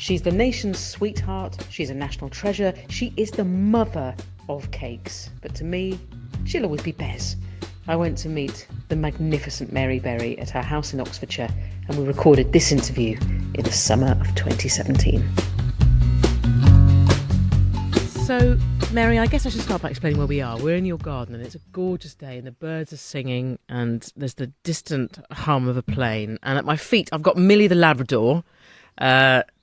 She's the nation's sweetheart. She's a national treasure. She is the mother of cakes. But to me, she'll always be Bez. I went to meet the magnificent Mary Berry at her house in Oxfordshire, and we recorded this interview in the summer of 2017. So, Mary, I guess I should start by explaining where we are. We're in your garden, and it's a gorgeous day, and the birds are singing, and there's the distant hum of a plane. And at my feet, I've got Millie the Labrador,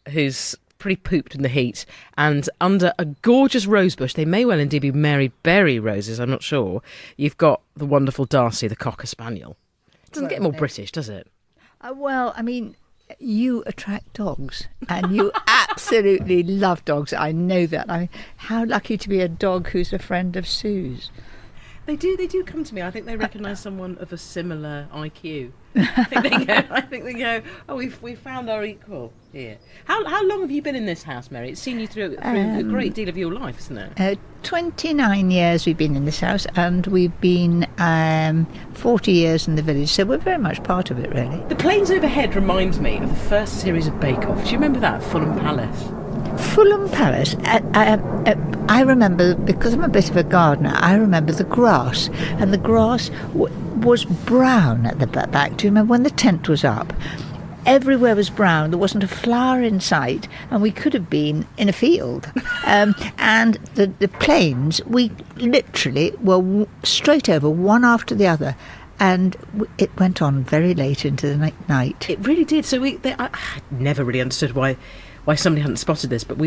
who's pretty pooped in the heat, and under a gorgeous rosebush, they may well indeed be Mary Berry roses, I'm not sure, you've got the wonderful Darcy, the Cocker Spaniel. It doesn't get more British, does it? Well, I mean, you attract dogs, and you absolutely love dogs. I know that. I mean, how lucky to be a dog who's a friend of Sue's. They do come to me. I think they recognise someone of a similar IQ. I think they go, oh, we found our equal here. How long have you been in this house, Mary? It's seen you through a great deal of your life, isn't it? 29 years we've been in this house, and we've been 40 years in the village, so we're very much part of it, really. The planes overhead remind me of the first series of Bake Off. Do you remember that, Fulham Palace? Fulham Palace, I remember, because I'm a bit of a gardener, I remember the grass, and the grass was brown at the back. Do you remember when the tent was up? Everywhere was brown, there wasn't a flower in sight, and we could have been in a field. And the planes, we literally were straight over, one after the other, and it went on very late into the night. It really did. So I never really understood why somebody hadn't spotted this, but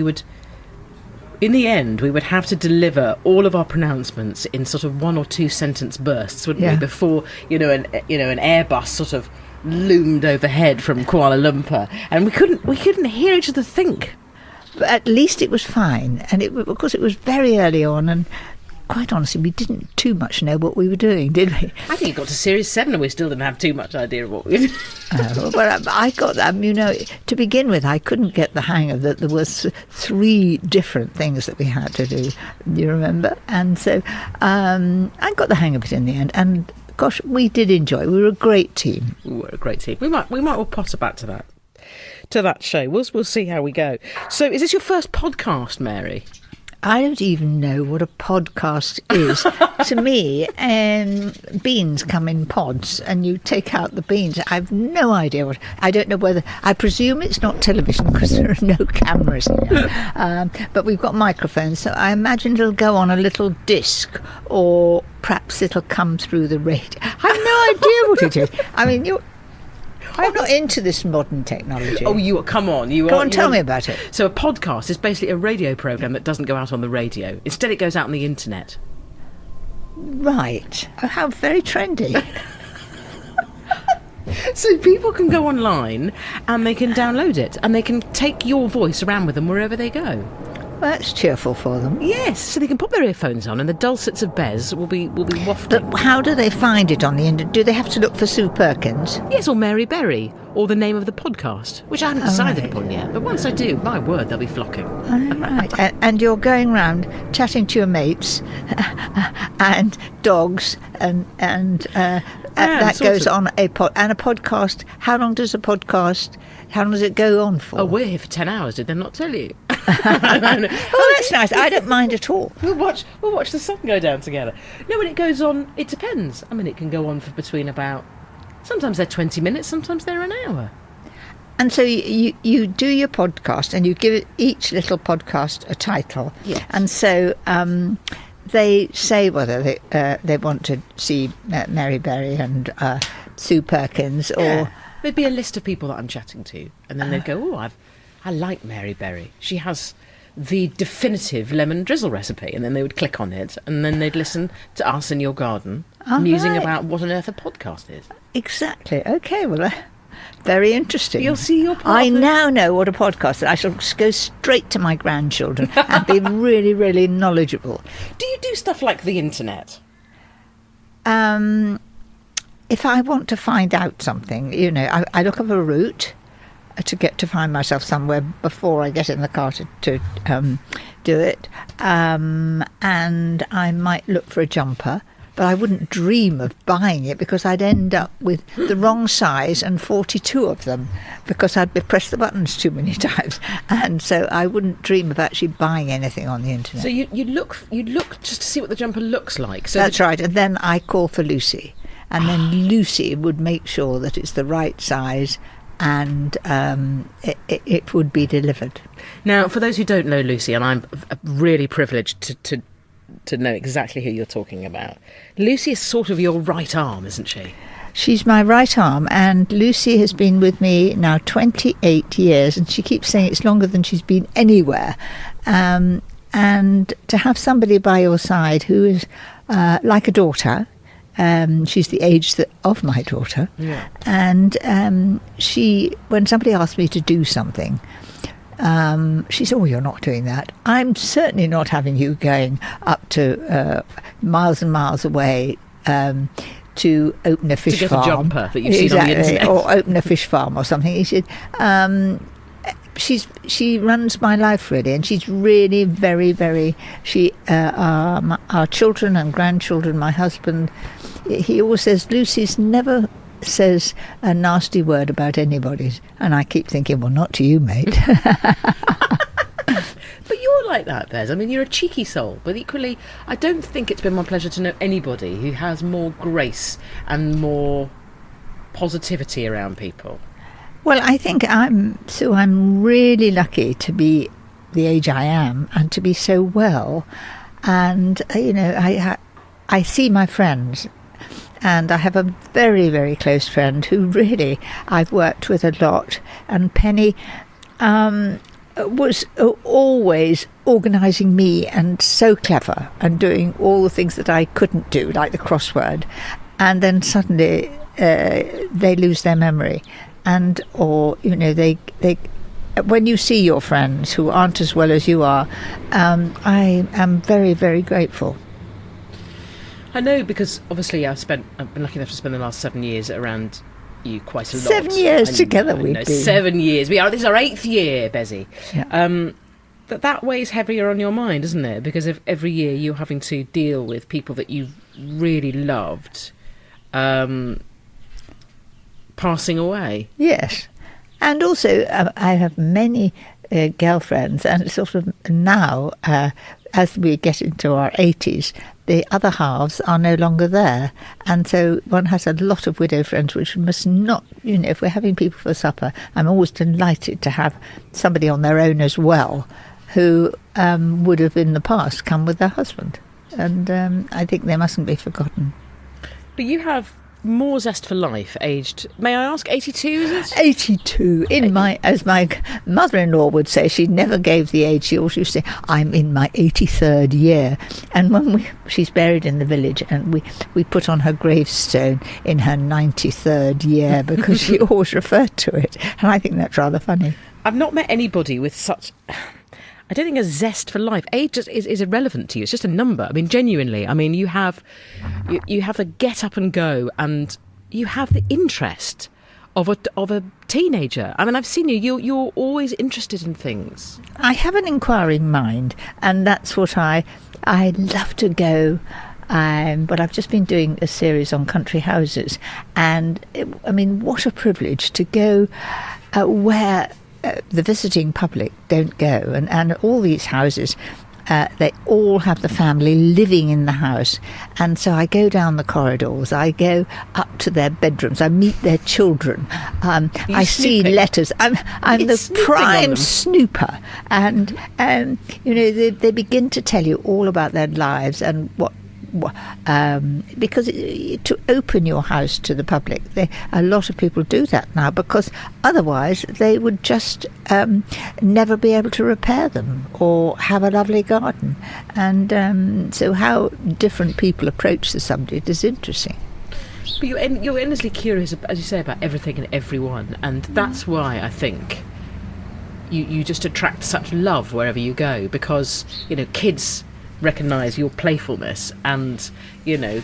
in the end, we would have to deliver all of our pronouncements in sort of 1 or 2 sentence bursts, wouldn't we? Before an Airbus sort of loomed overhead from Kuala Lumpur, and we couldn't hear each other think. But at least it was fine, and of course it was very early on, and quite honestly, we didn't too much know what we were doing, did we? I think it got to Series 7 and we still didn't have too much idea of what we were doing. But I got that, to begin with, I couldn't get the hang of that. There was 3 different things that we had to do, you remember? And so I got the hang of it in the end, and gosh, we did enjoy it. We were a great team. We were a great team. We might well potter back to that show. We'll see how we go. So is this your first podcast, Mary? I don't even know what a podcast is. To me, beans come in pods and you take out the beans. I have no idea I don't know whether, I presume it's not television because there are no cameras here. But we've got microphones, so I imagine it'll go on a little disc, or perhaps it'll come through the radio. I have no idea what it is. I mean, I'm not into this modern technology. Oh, come on. Tell me about it. So a podcast is basically a radio programme that doesn't go out on the radio. Instead, it goes out on the internet. Right. Oh, how very trendy. So people can go online and they can download it, and they can take your voice around with them wherever they go. Well, that's cheerful for them. Yes, so they can put their earphones on and the dulcets of Bez will be wafting. But how do they find it on the internet? Do they have to look for Sue Perkins? Yes, or Mary Berry, or the name of the podcast, which I haven't decided upon yet. But once I do, my word, they'll be flocking. Right. And you're going round chatting to your mates and dogs, and that goes on a podcast. How long does it go on for? Oh, we're here for 10 hours. Did they not tell you? Oh, that's nice. I don't mind at all. We'll watch the sun go down together. No, when it goes on, it depends. I mean, it can go on for between about, sometimes they're 20 minutes, sometimes they're an hour. And so you do your podcast, and you give each little podcast a title. Yes. And so they say whether they want to see Mary Berry and Sue Perkins, or there'd be a list of people that I'm chatting to, and then they'd go, oh, I like Mary Berry. She has the definitive lemon drizzle recipe, and then they would click on it, and then they'd listen to us in your garden, musing about what on earth a podcast is. Exactly. Okay, well, very interesting. You'll see your part. I now know what a podcast is. I shall go straight to my grandchildren and be really, really knowledgeable. Do you do stuff like the internet? If I want to find out something, I look up a route to find myself somewhere before I get in the car to do it. And I might look for a jumper, but I wouldn't dream of buying it because I'd end up with the wrong size and 42 of them because I'd pressed the buttons too many times. And so I wouldn't dream of actually buying anything on the internet. So you'd look just to see what the jumper looks like. So that's right. And then I call for Lucy. And then Lucy would make sure that it's the right size and it would be delivered. Now, for those who don't know Lucy, and I'm really privileged to know exactly who you're talking about, Lucy is sort of your right arm, isn't she? She's my right arm, and Lucy has been with me now 28 years, and she keeps saying it's longer than she's been anywhere. And to have somebody by your side who is like a daughter. She's the age of my daughter. Yeah. And she, when somebody asks me to do something, she said, "Oh, you're not doing that. I'm certainly not having you going up to miles and miles away to open a fish farm. To get a jumper that you've seen on the internet. Or open a fish farm or something." He said, she runs my life really, and she's really very, very. Our children and grandchildren, my husband, he always says Lucy's never says a nasty word about anybody, and I keep thinking, well, not to you, mate. But you're like that, Bez. I mean, you're a cheeky soul, but equally, I don't think it's been my pleasure to know anybody who has more grace and more positivity around people. Well, I think I'm really lucky to be the age I am and to be so well. And, I see my friends, and I have a very, very close friend who really I've worked with a lot. And Penny was always organising me and so clever and doing all the things that I couldn't do, like the crossword. And then suddenly they lose their memory. And, they when you see your friends who aren't as well as you are, I am very, very grateful. I know, because obviously I've been lucky enough to spend the last 7 years around you quite a lot. 7 years together we've been. 7 years. This is our 8th year, Bezzy. Yeah. That weighs heavier on your mind, isn't it? Because of every year you're having to deal with people that you really loved passing away. Yes. And also I have many girlfriends, and sort of now, as we get into our 80s, the other halves are no longer there. And so one has a lot of widow friends, which must not, if we're having people for supper, I'm always delighted to have somebody on their own as well, who would have in the past come with their husband. And I think they mustn't be forgotten. But you have more zest for life, aged, may I ask, 82, is it? 82. As my mother-in-law would say, she never gave the age. She always used to say, I'm in my 83rd year. And when she's buried in the village, and we put on her gravestone in her 93rd year, because she always referred to it. And I think that's rather funny. I've not met anybody with such, I don't think, a zest for life. Age just is irrelevant to you. It's just a number. I mean, genuinely. I mean, you have the get up and go, and you have the interest of a teenager. I mean, I've seen you. You're always interested in things. I have an inquiring mind, and that's what I love to go. But I've just been doing a series on country houses, and what a privilege to go where the visiting public don't go, and all these houses, they all have the family living in the house. And so I go down the corridors, I go up to their bedrooms, I meet their children, I see letters. I'm the prime snooper, and they begin to tell you all about their lives and what. Because to open your house to the public, a lot of people do that now, because otherwise they would just never be able to repair them or have a lovely garden. And so how different people approach the subject is interesting. But you're endlessly curious, as you say, about everything and everyone, and that's why I think you just attract such love wherever you go, because kids recognise your playfulness, and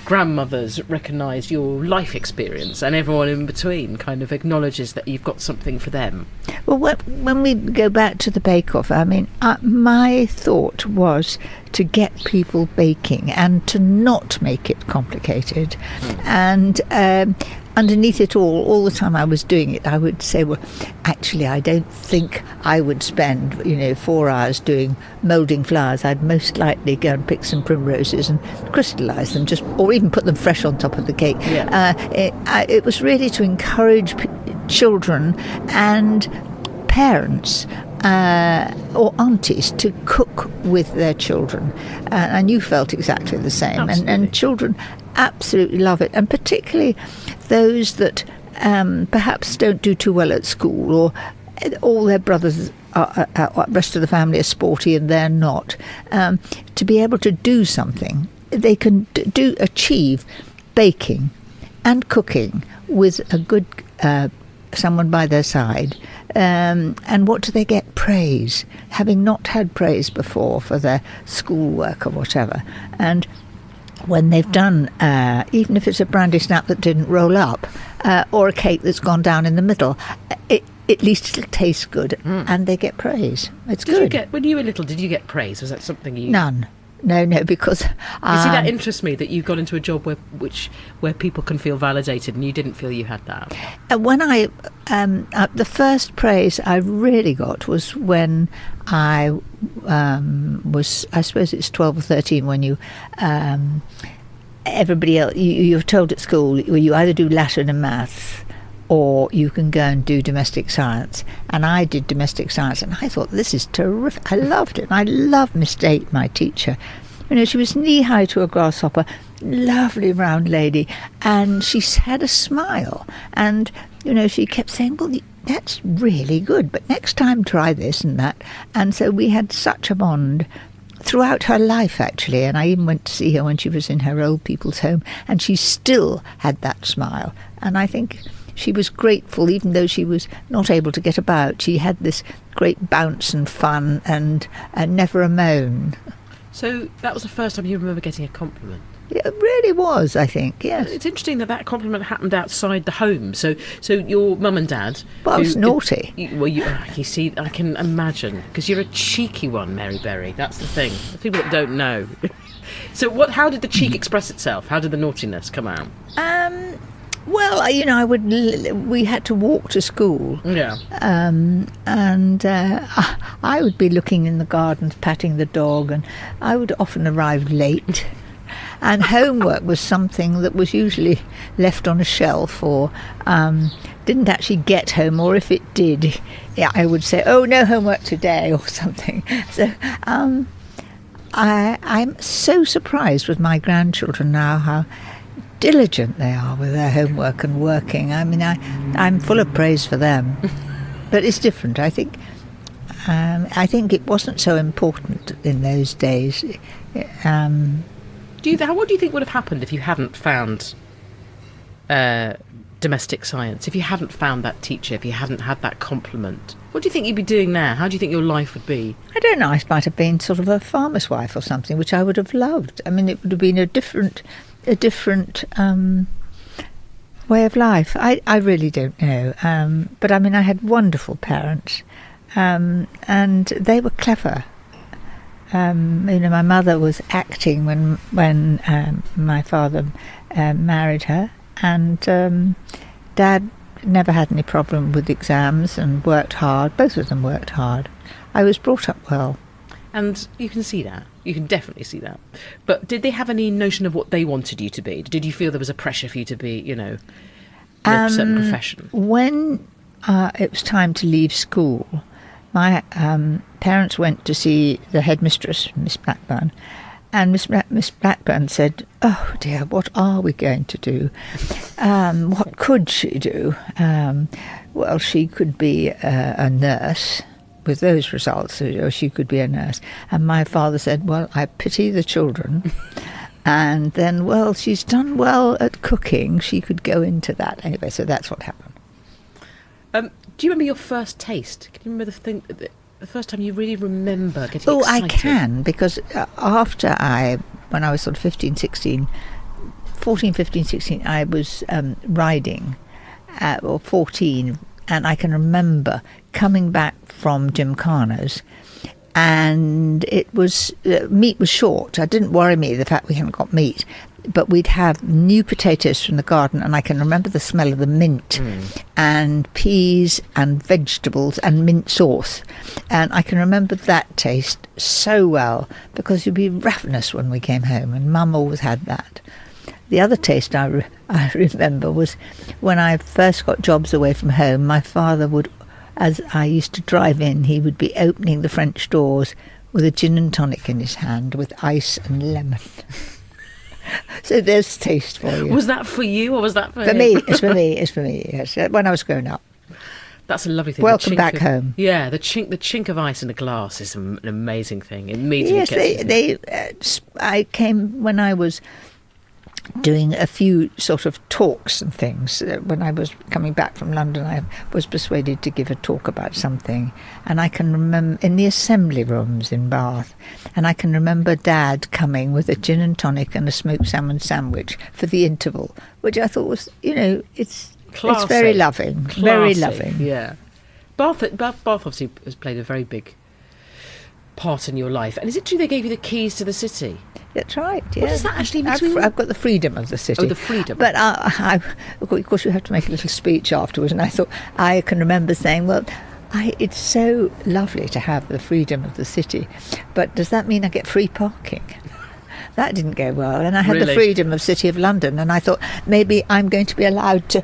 grandmothers recognise your life experience, and everyone in between kind of acknowledges that you've got something for them. Well, when we go back to the bake-off, I mean, my thought was to get people baking and to not make it complicated. And underneath it all the time I was doing it, I would say, well, actually, I don't think I would spend 4 hours doing moulding flowers. I'd most likely go and pick some primroses and crystallise them, or even put them fresh on top of the cake. It was really to encourage children and parents or aunties to cook with their children, and you felt exactly the same. And children absolutely love it, and particularly those that perhaps don't do too well at school, or all their brothers rest of the family are sporty and they're not, to be able to do something they can achieve baking and cooking with a good someone by their side. And what do they get? Praise, having not had praise before for their schoolwork or whatever. And when they've done, even if it's a brandy snap that didn't roll up, or a cake that's gone down in the middle, at least it'll taste good, and they get praise. It's good. When you were little, did you get praise? Was that something you... None. No, because... You see, that interests me, that you got into a job where people can feel validated, and you didn't feel you had that. When I... the first praise I really got was when I was... I suppose it's 12 or 13, when you... everybody else... You're told at school, you either do Latin and maths, or you can go and do domestic science. And I did domestic science, and I thought, this is terrific. I loved it. And I loved Miss Date, my teacher. She was knee-high to a grasshopper, lovely round lady, and she had a smile. And, she kept saying, well, that's really good, but next time try this and that. And so we had such a bond throughout her life, actually. And I even went to see her when she was in her old people's home, and she still had that smile. And I think... she was grateful, even though she was not able to get about. She had this great bounce and fun, and never a moan. So that was the first time you remember getting a compliment? It really was, I think, yes. It's interesting that compliment happened outside the home. So your mum and dad... Well, I was naughty. You see, I can imagine, because you're a cheeky one, Mary Berry. That's the thing. The people that don't know. So how did the cheek express itself? How did the naughtiness come out? Well, we had to walk to school. Yeah. And I would be looking in the gardens, patting the dog, and I would often arrive late. And homework was something that was usually left on a shelf, or didn't actually get home, or if it did, I would say, oh, no homework today, or something. So I'm so surprised with my grandchildren now, how diligent they are with their homework and working. I mean, I'm full of praise for them, but it's different. I think it wasn't so important in those days. What do you think would have happened if you hadn't found domestic science? If you hadn't found that teacher? If you hadn't had that compliment? What do you think you'd be doing now? How do you think your life would be? I don't know. I might have been sort of a farmer's wife or something, which I would have loved. I mean, it would have been a different way of life. I really don't know. But I mean, I had wonderful parents, and they were clever. My mother was acting when my father married her, and Dad never had any problem with exams and worked hard. Both of them worked hard. I was brought up well. And you can see that. You can definitely see that. But did they have any notion of what they wanted you to be? Did you feel there was a pressure for you to be, in a certain profession? When it was time to leave school, my parents went to see the headmistress, Miss Blackburn, and Miss Blackburn said, oh dear, what are we going to do? What could she do? Well, she could be a nurse. With those results, she could be a nurse. And my father said, well, I pity the children. And then, well, she's done well at cooking. She could go into that. Anyway, so that's what happened. Do you remember your first taste? Can you remember the the first time you really remember getting Oh, excited? I can, because when I was sort of 15, 16, I was riding, or 14, and I can remember coming back from Gymkhanas, and it was meat was short. It didn't worry me the fact we hadn't got meat, but we'd have new potatoes from the garden, and I can remember the smell of the mint and peas and vegetables and mint sauce, and I can remember that taste so well because you'd be ravenous when we came home, and Mum always had that. The other taste I remember was when I first got jobs away from home. My father would, as I used to drive in, he would be opening the French doors with a gin and tonic in his hand with ice and lemon. So there's taste for you. Was that for you or was that for For him? me, it's for me, yes. When I was growing up. That's a lovely thing. Welcome back home. Yeah, the chink of ice in a glass is an amazing thing. It immediately Yes, I came when I was doing a few sort of talks and things. When I was coming back from London, I was persuaded to give a talk about something, and I can remember in the assembly rooms in Bath, and I can remember Dad coming with a gin and tonic and a smoked salmon sandwich for the interval, which I thought was, it's very loving, very loving. Yeah, Bath obviously has played a very big part in your life. And is it true they gave you the keys to the city? That's right. Yeah. What does that actually mean? I've got the freedom of the city. Oh, the freedom. But of course, you have to make a little speech afterwards. And I thought, I can remember saying, well, it's so lovely to have the freedom of the city. But does that mean I get free parking? That didn't go well. And I had the freedom of City of London. And I thought, maybe I'm going to be allowed to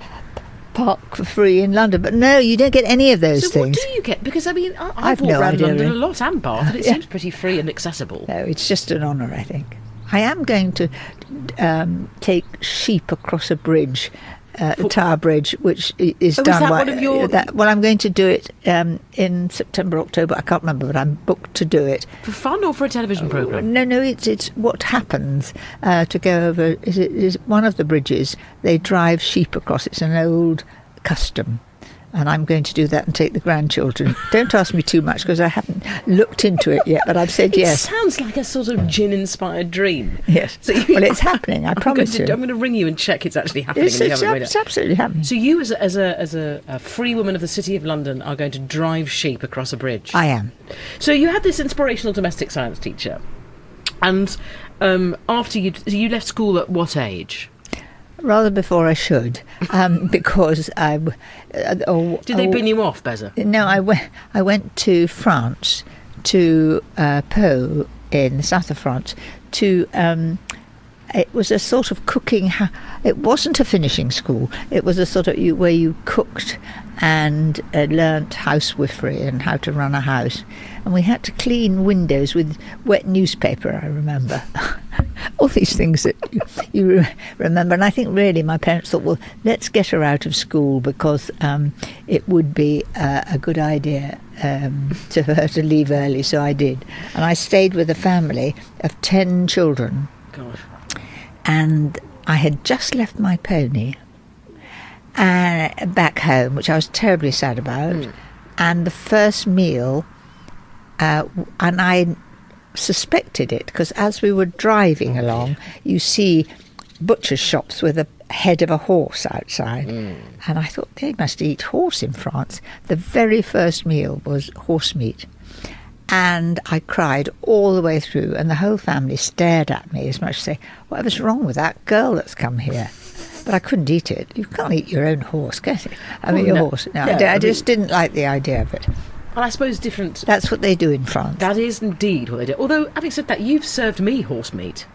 park for free in London. But no, you don't get any of those things. So what do you get? Because, I mean, I've walked no around idea, London really. a lot and Bath, and it seems pretty free and accessible. No, it's just an honour, I think. I am going to take sheep across a bridge, Tower Bridge, which is done. Is that one of your... well, I'm going to do it in September, October. I can't remember, but I'm booked to do it. For fun or for a television programme? No, it's what happens to go over. Is one of the bridges, they drive sheep across. It's an old custom. And I'm going to do that and take the grandchildren. Don't ask me too much because I haven't looked into it yet, but I've said yes. It sounds like a sort of gin-inspired dream. Yes. Well, it's happening, I promise you. I'm going to ring you and check it's actually happening. It's absolutely happening. So you, as a free woman of the City of London, are going to drive sheep across a bridge? I am. So you had this inspirational domestic science teacher. And after you left school at what age? Rather before I should, because I... Did they bin you off, Beza? No, I went to France, to Pau in the south of France, to... it was a sort of cooking... It wasn't a finishing school. It was a sort of where you cooked and learnt housewifery and how to run a house. And we had to clean windows with wet newspaper, I remember. All these things that you remember. And I think really my parents thought, well, let's get her out of school because it would be a good idea for her to leave early. So I did. And I stayed with a family of 10 children. Gosh. And I had just left my pony back home, which I was terribly sad about. And the first meal, and I suspected it because as we were driving along, you see butcher's shops with a head of a horse outside. And I thought, they must eat horse in France. The very first meal was horse meat. And I cried all the way through, and the whole family stared at me as much as say, whatever's wrong with that girl that's come here? But I couldn't eat it. You can't eat your own horse, can you? Your horse. No, I just didn't like the idea of it. Well, I suppose different... That's what they do in France. That is indeed what they do. Although, having said that, you've served me horse meat.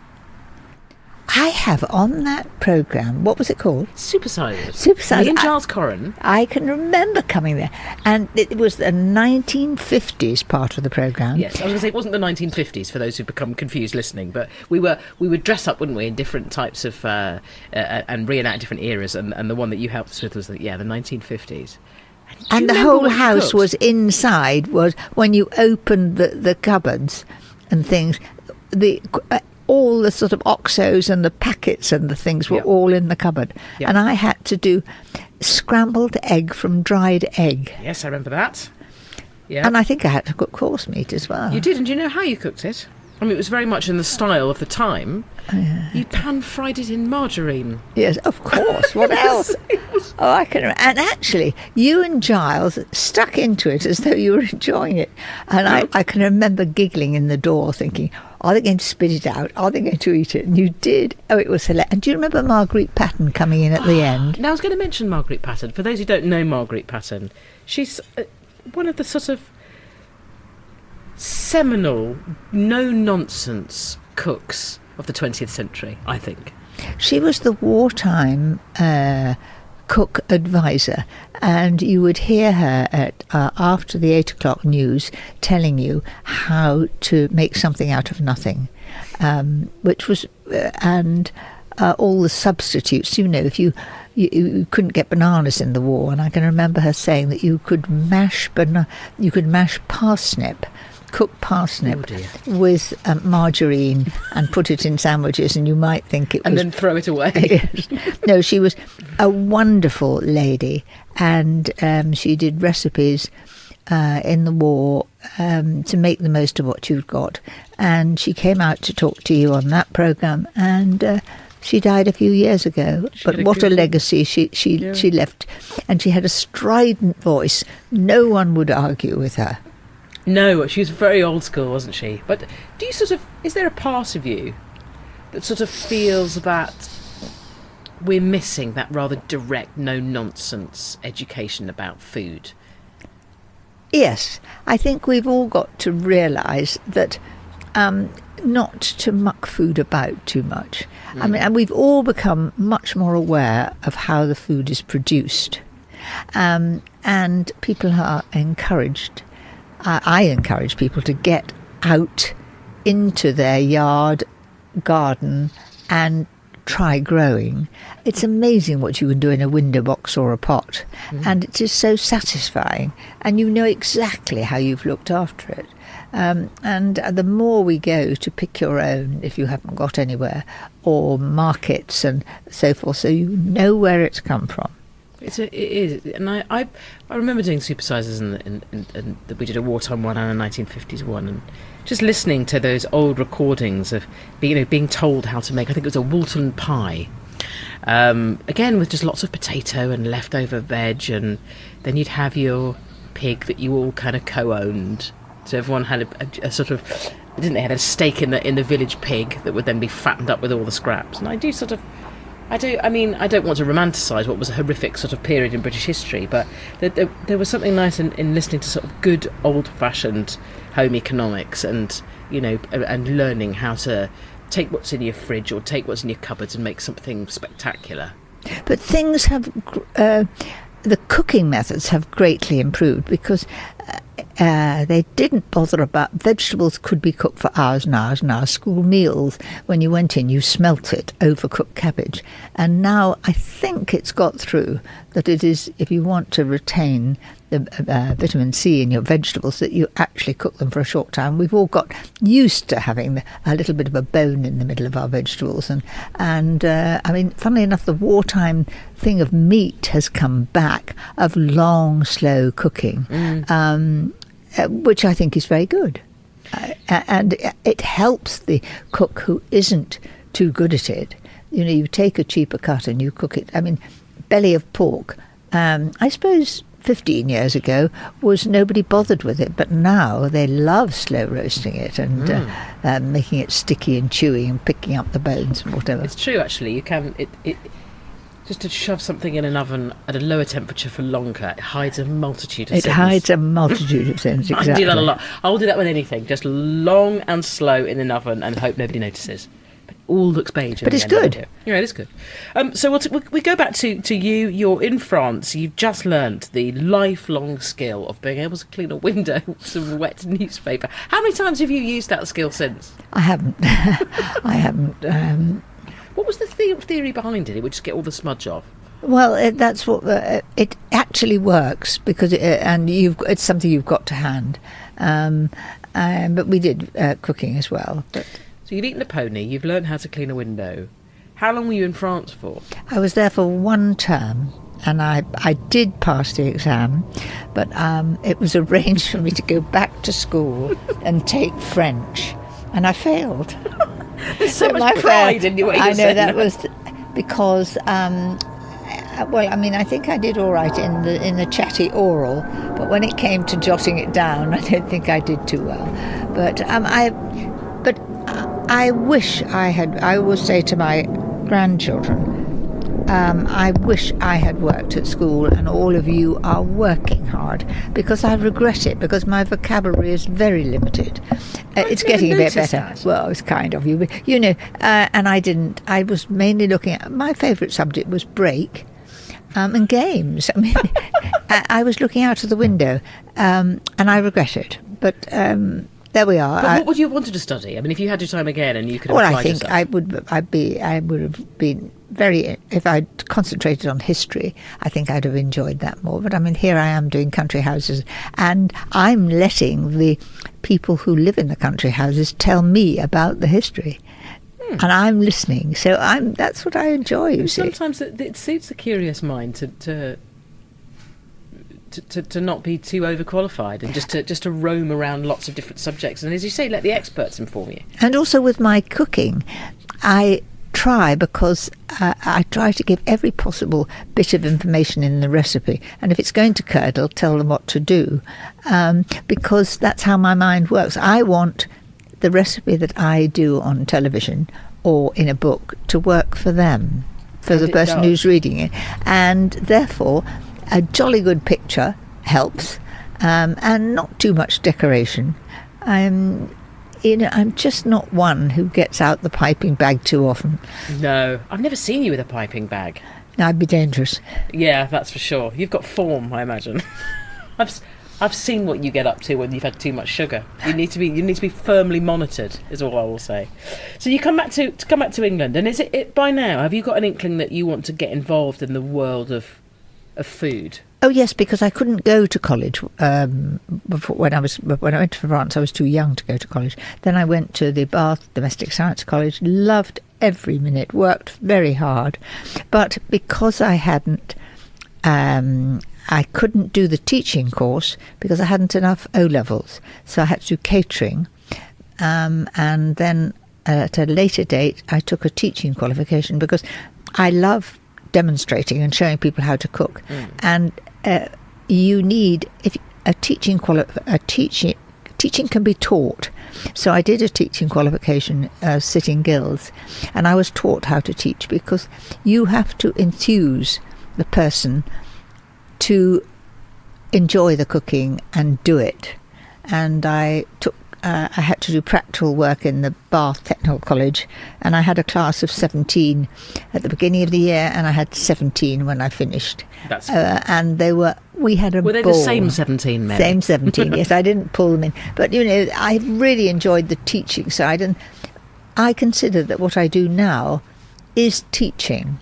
I have on that programme, what was it called? Supersizers. Me and Giles Corran. I can remember coming there. And it was the 1950s part of the programme. Yes, I was going to say it wasn't the 1950s for those who've become confused listening, but we would dress up, wouldn't we, in different types of... and reenact different eras, and the one that you helped us with was the 1950s. And the whole house was inside, was when you opened the cupboards and things, all the sort of oxos and the packets and the things were all in the cupboard. Yep. And I had to do scrambled egg from dried egg. Yes, I remember that. Yeah. And I think I had to cook horse meat as well. You did, and do you know how you cooked it? I mean, it was very much in the style of the time. You pan-fried it in margarine. Yes, of course. What else? Oh, I can remember. And actually, you and Giles stuck into it as though you were enjoying it. And I can remember giggling in the door thinking, are they going to spit it out? Are they going to eat it? And you did. Oh, it was hilarious. And do you remember Marguerite Patton coming in at the end? Now, I was going to mention Marguerite Patton. For those who don't know Marguerite Patton, she's one of the sort of seminal, no-nonsense cooks of the 20th century, I think. She was the wartime cook advisor, and you would hear her at after the 8 o'clock news telling you how to make something out of nothing, which was and all the substitutes. You know, if you couldn't get bananas in the war, and I can remember her saying that you could mash parsnip, cooked parsnip with margarine and put it in sandwiches, and you might think it was... And then throw it away. Yes. No, she was a wonderful lady, and she did recipes in the war to make the most of what you've got. And she came out to talk to you on that programme, and she died a few years ago. But what a legacy she left. And she had a strident voice. No one would argue with her. No, she was very old school, wasn't she? But do you is there a part of you that sort of feels that we're missing that rather direct, no-nonsense education about food? Yes, I think we've all got to realise that not to muck food about too much. I mean, and we've all become much more aware of how the food is produced. And people are encouraged... I encourage people to get out into their yard, garden, and try growing. It's amazing what you can do in a window box or a pot, and it is so satisfying, and you know exactly how you've looked after it. And the more we go to pick your own, if you haven't got anywhere, or markets and so forth, so you know where it's come from. It is, and I remember doing supersizers, and we did a wartime one and a 1950s one, and just listening to those old recordings of being told how to make. I think it was a Woolton pie, again with just lots of potato and leftover veg, and then you'd have your pig that you all kind of co-owned. So everyone had a sort of, didn't they? Had a stake in the village pig that would then be fattened up with all the scraps, and I don't want to romanticise what was a horrific sort of period in British history, but there was something nice in listening to sort of good old-fashioned home economics, and and learning how to take what's in your fridge or take what's in your cupboards and make something spectacular. But things have... the cooking methods have greatly improved because they didn't bother about... Vegetables could be cooked for hours and hours and hours. School meals, when you went in, you smelt it, overcooked cabbage. And now I think it's got through that it is, if you want to retain the vitamin C in your vegetables, that you actually cook them for a short time. We've all got used to having a little bit of a bone in the middle of our vegetables. And I mean, funnily enough, the wartime thing of meat has come back, of long, slow cooking. Which I think is very good. And it helps the cook who isn't too good at it. You take a cheaper cut and you cook it. I mean, belly of pork, I suppose 15 years ago, was nobody bothered with it, but now they love slow roasting it and making it sticky and chewy and picking up the bones and whatever. It's true, actually. You can... Just to shove something in an oven at a lower temperature for longer, it hides a multitude of sins. It hides a multitude of sins, exactly. I do that a lot. I'll do that with anything. Just long and slow in an oven and hope nobody notices. But it all looks beige. But it's good. Yeah, it is good. So we go back to you. You're in France. You've just learnt the lifelong skill of being able to clean a window with some wet newspaper. How many times have you used that skill since? I haven't. I haven't... What was the theory behind it? It would just get all the smudge off. Well, that's what it actually works because it's something you've got to hand. But we did cooking as well. But so you've eaten a pony. You've learned how to clean a window. How long were you in France for? I was there for one term, and I did pass the exam, but it was arranged for me to go back to school and take French, and I failed. There's so much pride in your way. I know that was because. Well, I mean, I think I did all right in the chatty oral, but when it came to jotting it down, I don't think I did too well. But I wish I had. I will say to my grandchildren, I wish I had worked at school, and all of you are working hard, because I regret it, because my vocabulary is very limited. It's getting a bit better. That. Well, it's kind of you, but, you know. And I didn't. I was mainly looking at my favourite subject was break. And games. I mean, I was looking out of the window, and I regret it. But there we are. But what would you have wanted to study? I mean, if you had your time again and you could have well, applied I think yourself. I would have been very. If I'd concentrated on history, I think I'd have enjoyed that more. But I mean, here I am doing country houses, and I'm letting the people who live in the country houses tell me about the history. And I'm listening, so that's what I enjoy. You see, sometimes it suits a curious mind to not be too overqualified and just to roam around lots of different subjects, and as you say, let the experts inform you. And also with my cooking, I try, because I try to give every possible bit of information in the recipe, and if it's going to curdle, tell them what to do, because that's how my mind works. I want the recipe that I do on television or in a book to work for them, for the person who's reading it, and therefore a jolly good picture helps, and not too much decoration. I'm just not one who gets out the piping bag too often. No, I've never seen you with a piping bag. I'd be dangerous. Yeah, that's for sure. You've got form, I imagine. I've seen what you get up to when you've had too much sugar. You need to be firmly monitored, is all I will say. So you come back to England, and is it by now? Have you got an inkling that you want to get involved in the world of food? Oh yes, because I couldn't go to college before, when I went to France. I was too young to go to college. Then I went to the Bath Domestic Science College. Loved every minute. Worked very hard, but because I hadn't. I couldn't do the teaching course because I hadn't enough O-levels, so I had to do catering, and then at a later date I took a teaching qualification because I love demonstrating and showing people how to cook, and you need teaching can be taught. So I did a teaching qualification, sitting guilds, and I was taught how to teach, because you have to enthuse the person to enjoy the cooking and do it. And I had to do practical work in the Bath Technical College, and I had a class of 17 at the beginning of the year, and I had 17 when I finished. That's and we had a Were they ball. the same 17, Mary? Same 17, yes. I didn't pull them in. But, I really enjoyed the teaching side, and I consider that what I do now is teaching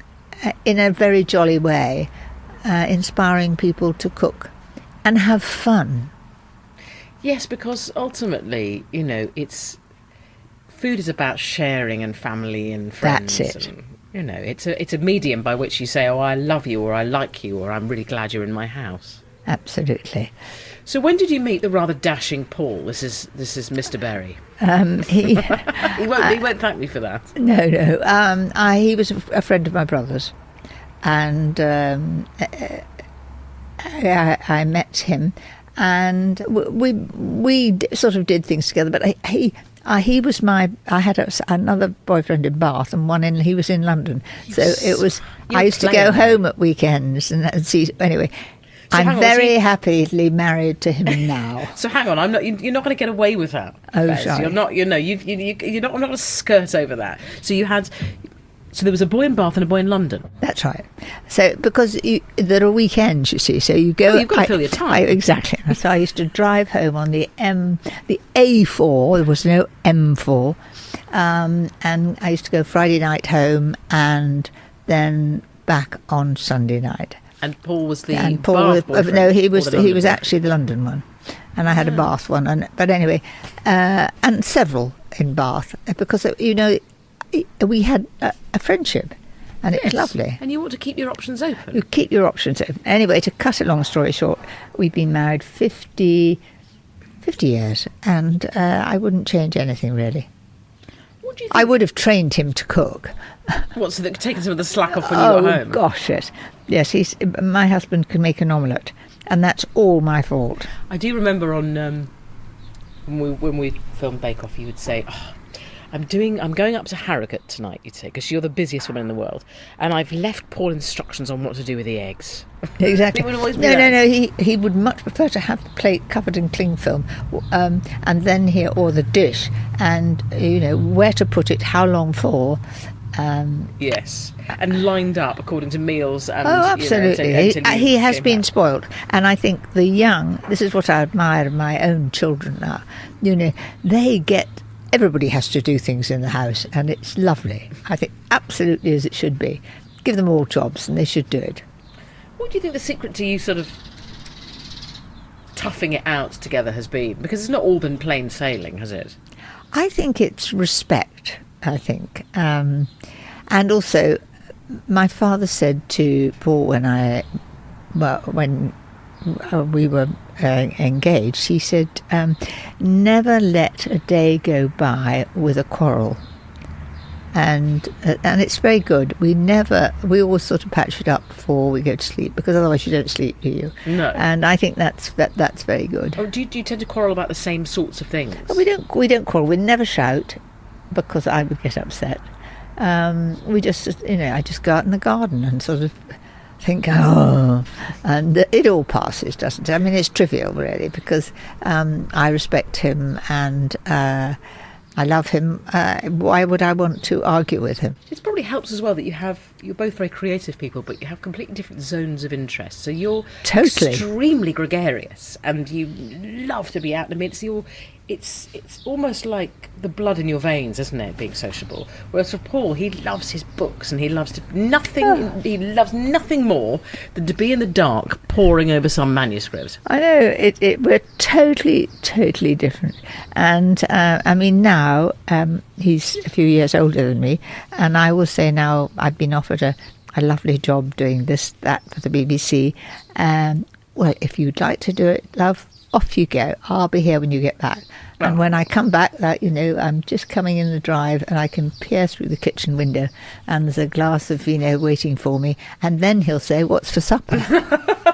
in a very jolly way, inspiring people to cook and have fun. Yes, because ultimately, food is about sharing and family and friends. That's it. And, it's a medium by which you say, oh, I love you, or I like you, or I'm really glad you're in my house. Absolutely. So when did you meet the rather dashing Paul? This is Mr. Berry. He won't thank me for that. No. He was a friend of my brother's, and I met him, and we sort of did things together. But he was I had another boyfriend in Bath, and he was in London. So it was. I used to go home at weekends and see. Anyway, so I'm very happily married to him now. So hang on, you're not going to get away with that. Oh, Bez. sorry. You're not. You're not. I'm not going to skirt over that. So there was a boy in Bath and a boy in London. That's right. So because there are weekends, you see, so you go. Oh, you've got to fill your time. Exactly. So I used to drive home on the A4. There was no M4, and I used to go Friday night home and then back on Sunday night. And Paul was the Bath boyfriend? No, he was boyfriend? actually the London one, and I had a Bath one. But anyway, and several in Bath, because we had a friendship, and it was lovely. And you want to keep your options open. You keep your options open. Anyway, to cut a long story short, we've been married 50 years, and I wouldn't change anything really. What do you think? I would have trained him to cook. What, so that taken some of the slack off when you got home? Oh gosh, yes. Yes, my husband can make an omelette, and that's all my fault. I do remember on when we filmed Bake Off, you would say, oh, I'm going up to Harrogate tonight, you'd say, because you're the busiest woman in the world, and I've left Paul instructions on what to do with the eggs. Exactly. It would always be No. He would much prefer to have the plate covered in cling film, and then or the dish, and where to put it, how long for. Yes, and lined up according to meals. And, absolutely. He has been out. spoiled, and I think the young. This is what I admire in my own children now. They get. Everybody has to do things in the house, and it's lovely. I think absolutely as it should be. Give them all jobs, and they should do it. What do you think the secret to you sort of toughing it out together has been? Because it's not all been plain sailing, has it? I think it's respect. I think, and also, my father said to Paul when we were engaged, he said, never let a day go by with a quarrel. And it's very good. We always sort of patch it up before we go to sleep, because otherwise you don't sleep, do you? No. And I think that's very good. Oh, do you tend to quarrel about the same sorts of things? We don't quarrel. We never shout, because I would get upset. We just, I just go out in the garden and sort of think, and it all passes, doesn't it? I mean, it's trivial, really, because I respect him and I love him. Why would I want to argue with him? It probably helps as well that you're both very creative people, but you have completely different zones of interest. So you're extremely gregarious, and you love to be out in the midst. It's almost like the blood in your veins, isn't it, being sociable? Whereas for Paul, he loves his books, and he loves he loves nothing more than to be in the dark poring over some manuscript. I know, we're totally different. And I mean, now he's a few years older than me, and I will say now I've been offered a lovely job doing that for the BBC. Well, if you'd like to do it, love, off you go. I'll be here when you get back. Well, and when I come back, I'm just coming in the drive, and I can peer through the kitchen window, and there's a glass of vino waiting for me. And then he'll say, "What's for supper?"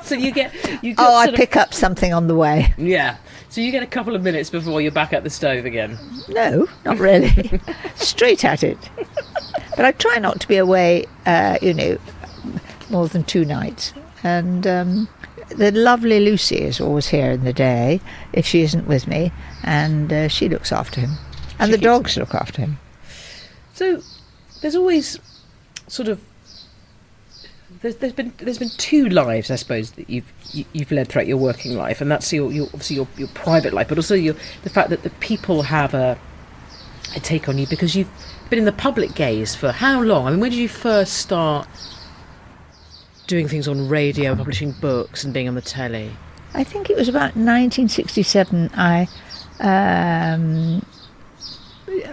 So you get. I pick up something on the way. Yeah. So you get a couple of minutes before you're back at the stove again. No, not really. Straight at it. But I try not to be away, more than 2 nights. And the lovely Lucy is always here in the day if she isn't with me, and she looks after him, and the dogs look after him. So there's always sort of there's been 2 lives, I suppose, that you've led throughout your working life, and that's your obviously your private life, but also the fact that the people have a take on you, because you've been in the public gaze for how long? I mean, when did you first start doing things on radio, publishing books and being on the telly? I think it was about 1967 I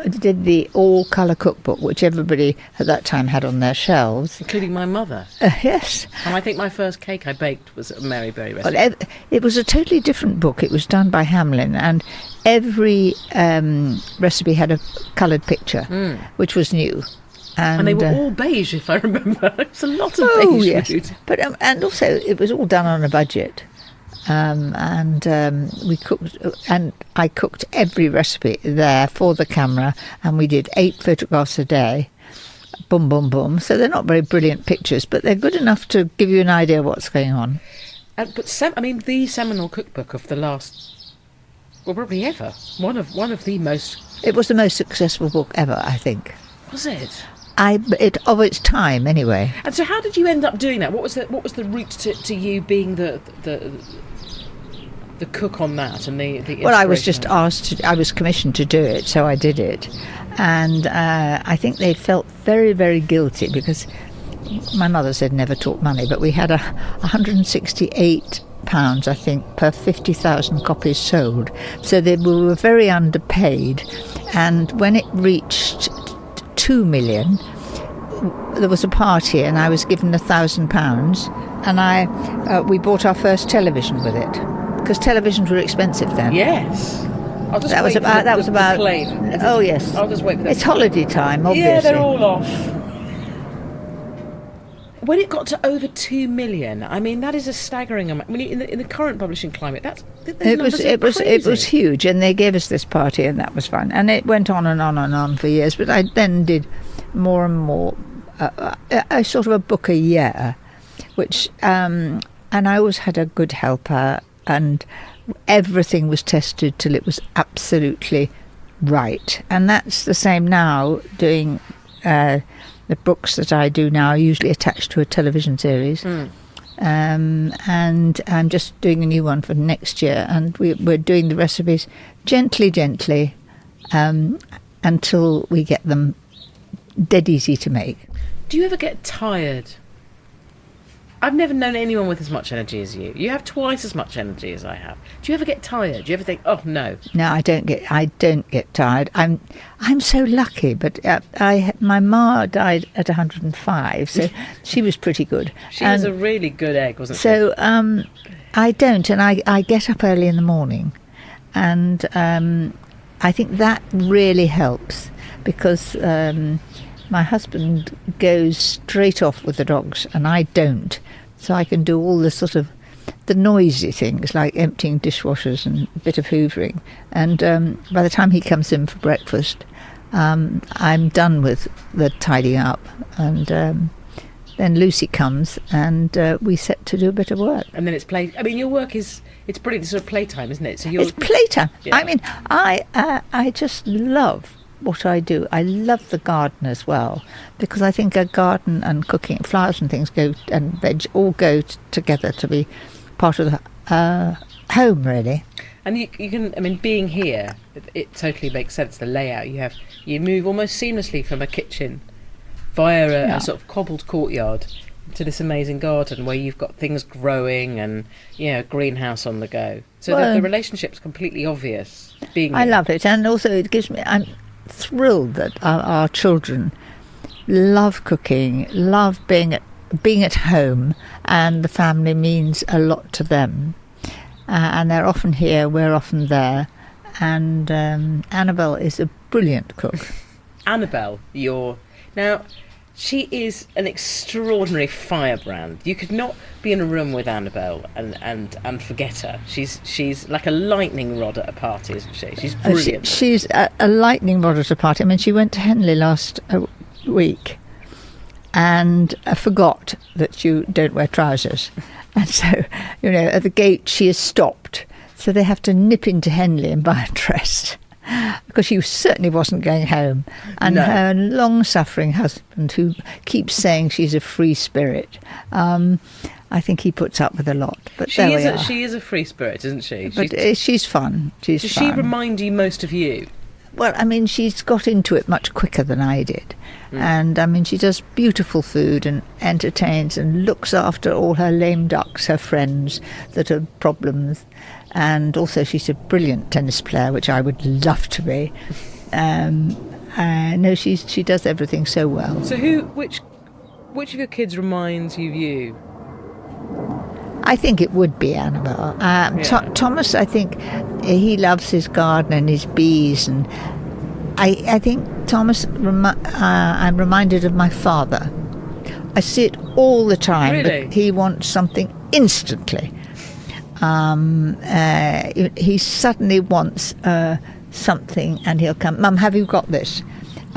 did the All Colour Cookbook, which everybody at that time had on their shelves. Including my mother. Yes. And I think my first cake I baked was a Mary Berry recipe. Well, it was a totally different book. It was done by Hamlin, and every recipe had a coloured picture, which was new. And they were all beige, if I remember. It's a lot of beige food. But and also it was all done on a budget, we cooked, and I cooked every recipe there for the camera, and we did 8 photographs a day. Boom, boom, boom. So they're not very brilliant pictures, but they're good enough to give you an idea of what's going on. But the seminal cookbook of the last, well, probably ever, one of the most. It was the most successful book ever, I think. Was it? Of its time, anyway. And so, how did you end up doing that? What was the route to you being the cook on that and the Well, I was just asked. I was commissioned to do it, so I did it, and I think they felt very, very guilty, because my mother said never talk money, but we had £168, I think, per 50,000 copies sold, so we were very underpaid. And when it reached 2 million, there was a party and I was given £1,000, and we bought our first television with it, because televisions were expensive then. Yes. I'll just That was wait for about. That the was about. plane. Oh yes. I'll just wait for that. It's holiday time, obviously. Yeah, they're all off. When it got to over 2 million, I mean, that is a staggering amount. I mean, in the current publishing climate, It was huge, and they gave us this party, and that was fun, and it went on and on and on for years. But I then did more and more, a sort of a book a year, which and I always had a good helper, and everything was tested till it was absolutely right. And that's the same now. Doing the books that I do now are usually attached to a television series. And I'm just doing a new one for next year, and we're doing the recipes gently until we get them dead easy to make. Do you ever get tired? I've never known anyone with as much energy as you. You have twice as much energy as I have. Do you ever get tired? Do you ever think, oh no? No, I don't get tired. I'm so lucky. But my ma died at 105, so she was pretty good. She was a really good egg, wasn't she? So I don't, and I get up early in the morning, and I think that really helps, because my husband goes straight off with the dogs and I don't, so I can do all the sort of the noisy things like emptying dishwashers and a bit of hoovering, and by the time he comes in for breakfast, I'm done with the tidying up, and then Lucy comes and we set to do a bit of work. And then it's play. I mean, your work it's brilliant, sort of playtime, isn't it? So it's playtime. Yeah. I mean, I just love what I do. I love the garden as well, because I think a garden and cooking, flowers and things and veg all go together to be part of the home, really. And you can, I mean, being here, it totally makes sense. The layout you move almost seamlessly from a kitchen via a sort of cobbled courtyard to this amazing garden where you've got things growing and a greenhouse on the go. So the relationship's completely obvious. Being here. I love it, and also it gives me. I'm thrilled that our children love cooking, love being at home, and the family means a lot to them. And they're often here, we're often there, and Annabelle is a brilliant cook. Annabelle, now she is an extraordinary firebrand. You could not be in a room with Annabelle and forget her. She's like a lightning rod at a party, isn't she? She's brilliant. She's a lightning rod at a party. I mean, she went to Henley last week and forgot that you don't wear trousers. And so, at the gate she is stopped. So they have to nip into Henley and buy a dress, because she certainly wasn't going home. And her long-suffering husband, who keeps saying she's a free spirit, I think he puts up with a lot. But she is a free spirit, isn't she? But she's fun. Does she remind you most of you? Well, I mean, she's got into it much quicker than I did. And, I mean, she does beautiful food and entertains and looks after all her lame ducks, her friends that have problems. And also she's a brilliant tennis player, which I would love to be. No, she does everything so well. So which of your kids reminds you of you? I think it would be Annabelle. Thomas, I think he loves his garden and his bees, and I think Thomas, I'm reminded of my father. I see it all the time. Really? But he wants something instantly. He suddenly wants something, and he'll come, Mum, have you got this?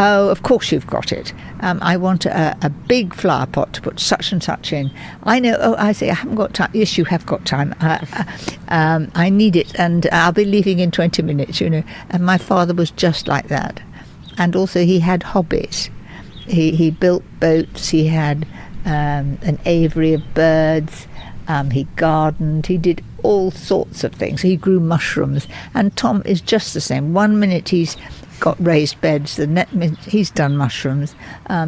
Oh, of course you've got it. I want a big flower pot to put such and such in. I know. Oh, I say, I haven't got time. Yes, you have got time. I need it, and I'll be leaving in 20 minutes, And my father was just like that. And also he had hobbies. He built boats. He had an aviary of birds. He gardened. He did all sorts of things. He grew mushrooms. And Tom is just the same. One minute he's got raised beds. He's done mushrooms.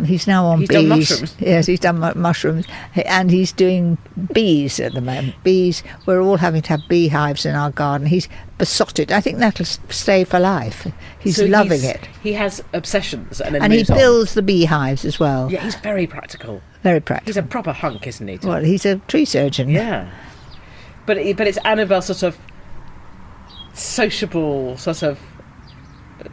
He's now on bees. Done mushrooms? Yes, he's done mushrooms, and he's doing bees at the moment. Bees. We're all having to have beehives in our garden. He's besotted. I think that'll stay for life. He's loving it. He has obsessions, and he builds the beehives as well. Yeah, he's very practical. Very practical. He's a proper hunk, isn't he, Tom? Well, he's a tree surgeon. Yeah. But it's Annabelle's sort of sociable, sort of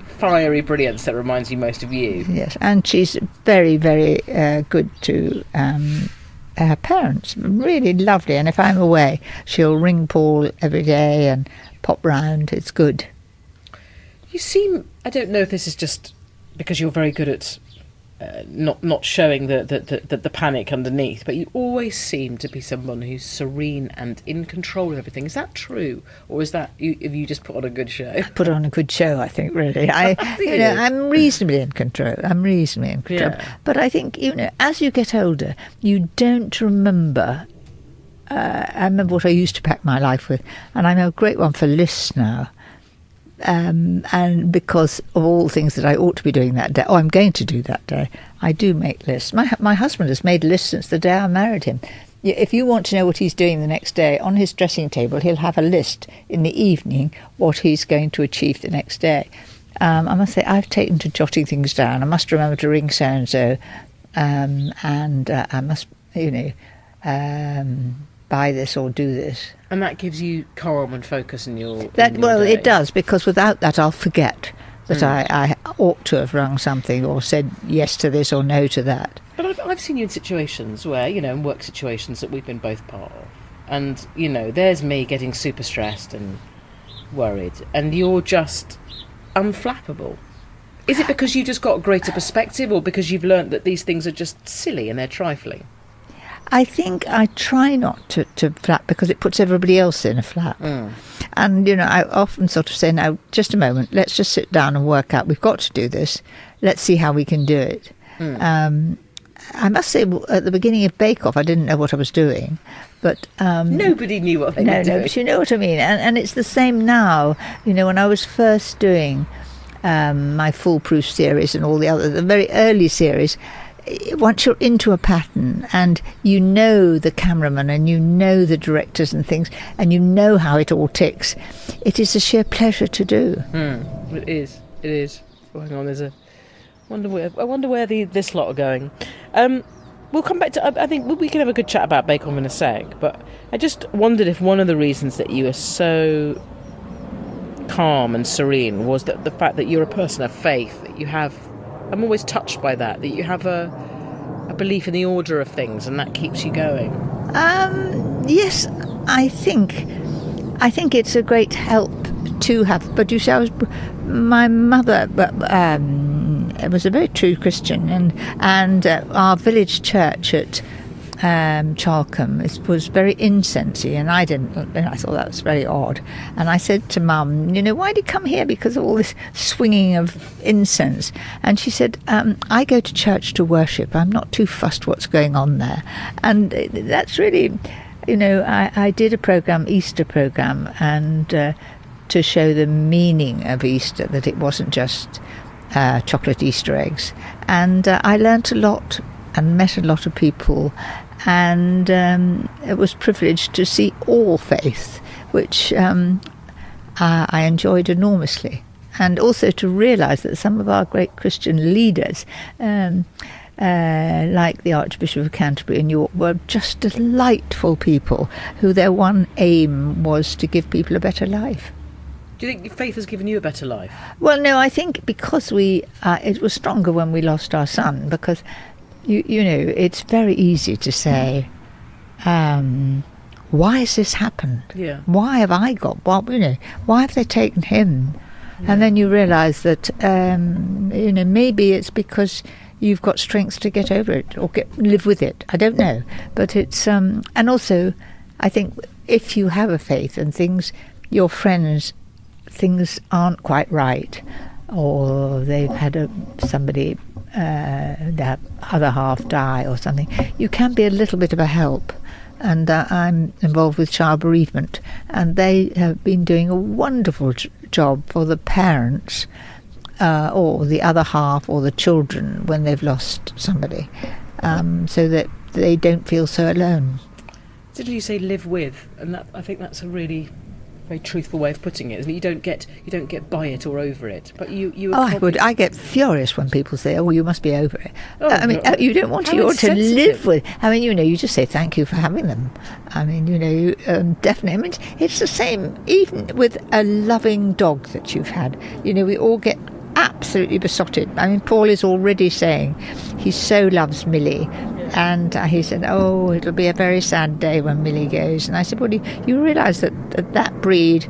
fiery brilliance that reminds you most of you. Yes, and she's very, very good to her parents. Really lovely. And if I'm away, she'll ring Paul every day and pop round. It's good. You seem... I don't know if this is just because you're very good at not showing the panic underneath, but you always seem to be someone who's serene and in control of everything. Is that true, or is that have you just put on a good show? I put on a good show, I think. Really, I'm reasonably in control. Yeah. But I think as you get older, you don't remember. I remember what I used to pack my life with, and I'm a great one for lists now. And because of all the things that I ought to be doing that day, I'm going to do that day, I do make lists. My husband has made lists since the day I married him. If you want to know what he's doing the next day, on his dressing table, he'll have a list in the evening what he's going to achieve the next day. I must say, I've taken to jotting things down. I must remember to ring so-and-so, and I must, buy this or do this. And that gives you calm and focus in your day. It does, because without that I'll forget that I ought to have rung something or said yes to this or no to that. But I've seen you in situations where, in work situations that we've been both part of, and, there's me getting super stressed and worried, and you're just unflappable. Is it because you just got a greater perspective, or because you've learnt that these things are just silly and they're trifling? I think I try not to flap because it puts everybody else in a flap. And, I often sort of say, now, just a moment, let's just sit down and work out. We've got to do this. Let's see how we can do it. I must say, at the beginning of Bake Off, I didn't know what I was doing. But nobody knew what they were doing. No, but you know what I mean. And it's the same now. When I was first doing my Foolproof series and all the very early series, once you're into a pattern and you know the cameraman and you know the directors and things and you know how it all ticks, it is a sheer pleasure to do. It is. Oh, hang on, I wonder where this lot are going. We'll come back to... I think we can have a good chat about Bake Off in a sec, but I just wondered if one of the reasons that you are so calm and serene was that the fact that you're a person of faith, that you have... I'm always touched by that you have a belief in the order of things, and that keeps you going. Yes, I think it's a great help to have. But you see, my mother was a very true Christian, and our village church at Charlcombe was very incensey, and I thought that was very odd. And I said to Mum, why do you come here because of all this swinging of incense? And she said, I go to church to worship. I'm not too fussed what's going on there. And that's really, I did a Easter program, and to show the meaning of Easter, that it wasn't just chocolate Easter eggs. And I learnt a lot and met a lot of people, and it was privileged to see all faith, which I enjoyed enormously, and also to realise that some of our great Christian leaders, like the Archbishop of Canterbury and York, were just delightful people who their one aim was to give people a better life. Do you think faith has given you a better life? Well, no, I think because it was stronger when we lost our son, because it's very easy to say, why has this happened? Yeah. Why have I got? Why have they taken him? Yeah. And then you realise that maybe it's because you've got strength to get over it or live with it. I don't know, but it's and also I think if you have a faith and things aren't quite right, or they've had somebody their other half die or something, you can be a little bit of a help. And I'm involved with child bereavement, and they have been doing a wonderful job for the parents or the other half, or the children when they've lost somebody, so that they don't feel so alone. Did you say live with? And that, I think that's a really very truthful way of putting it, isn't it? You don't get by it or over it, but you. I get furious when people say, "Oh, you must be over it." Oh, I mean, you don't want to. You want to live with. I mean, you just say thank you for having them. I mean, definitely. I mean, it's the same even with a loving dog that you've had. We all get absolutely besotted. I mean, Paul is already saying he so loves Millie. And he said, "Oh, it'll be a very sad day when Millie goes." And I said, "Well, you realise that breed,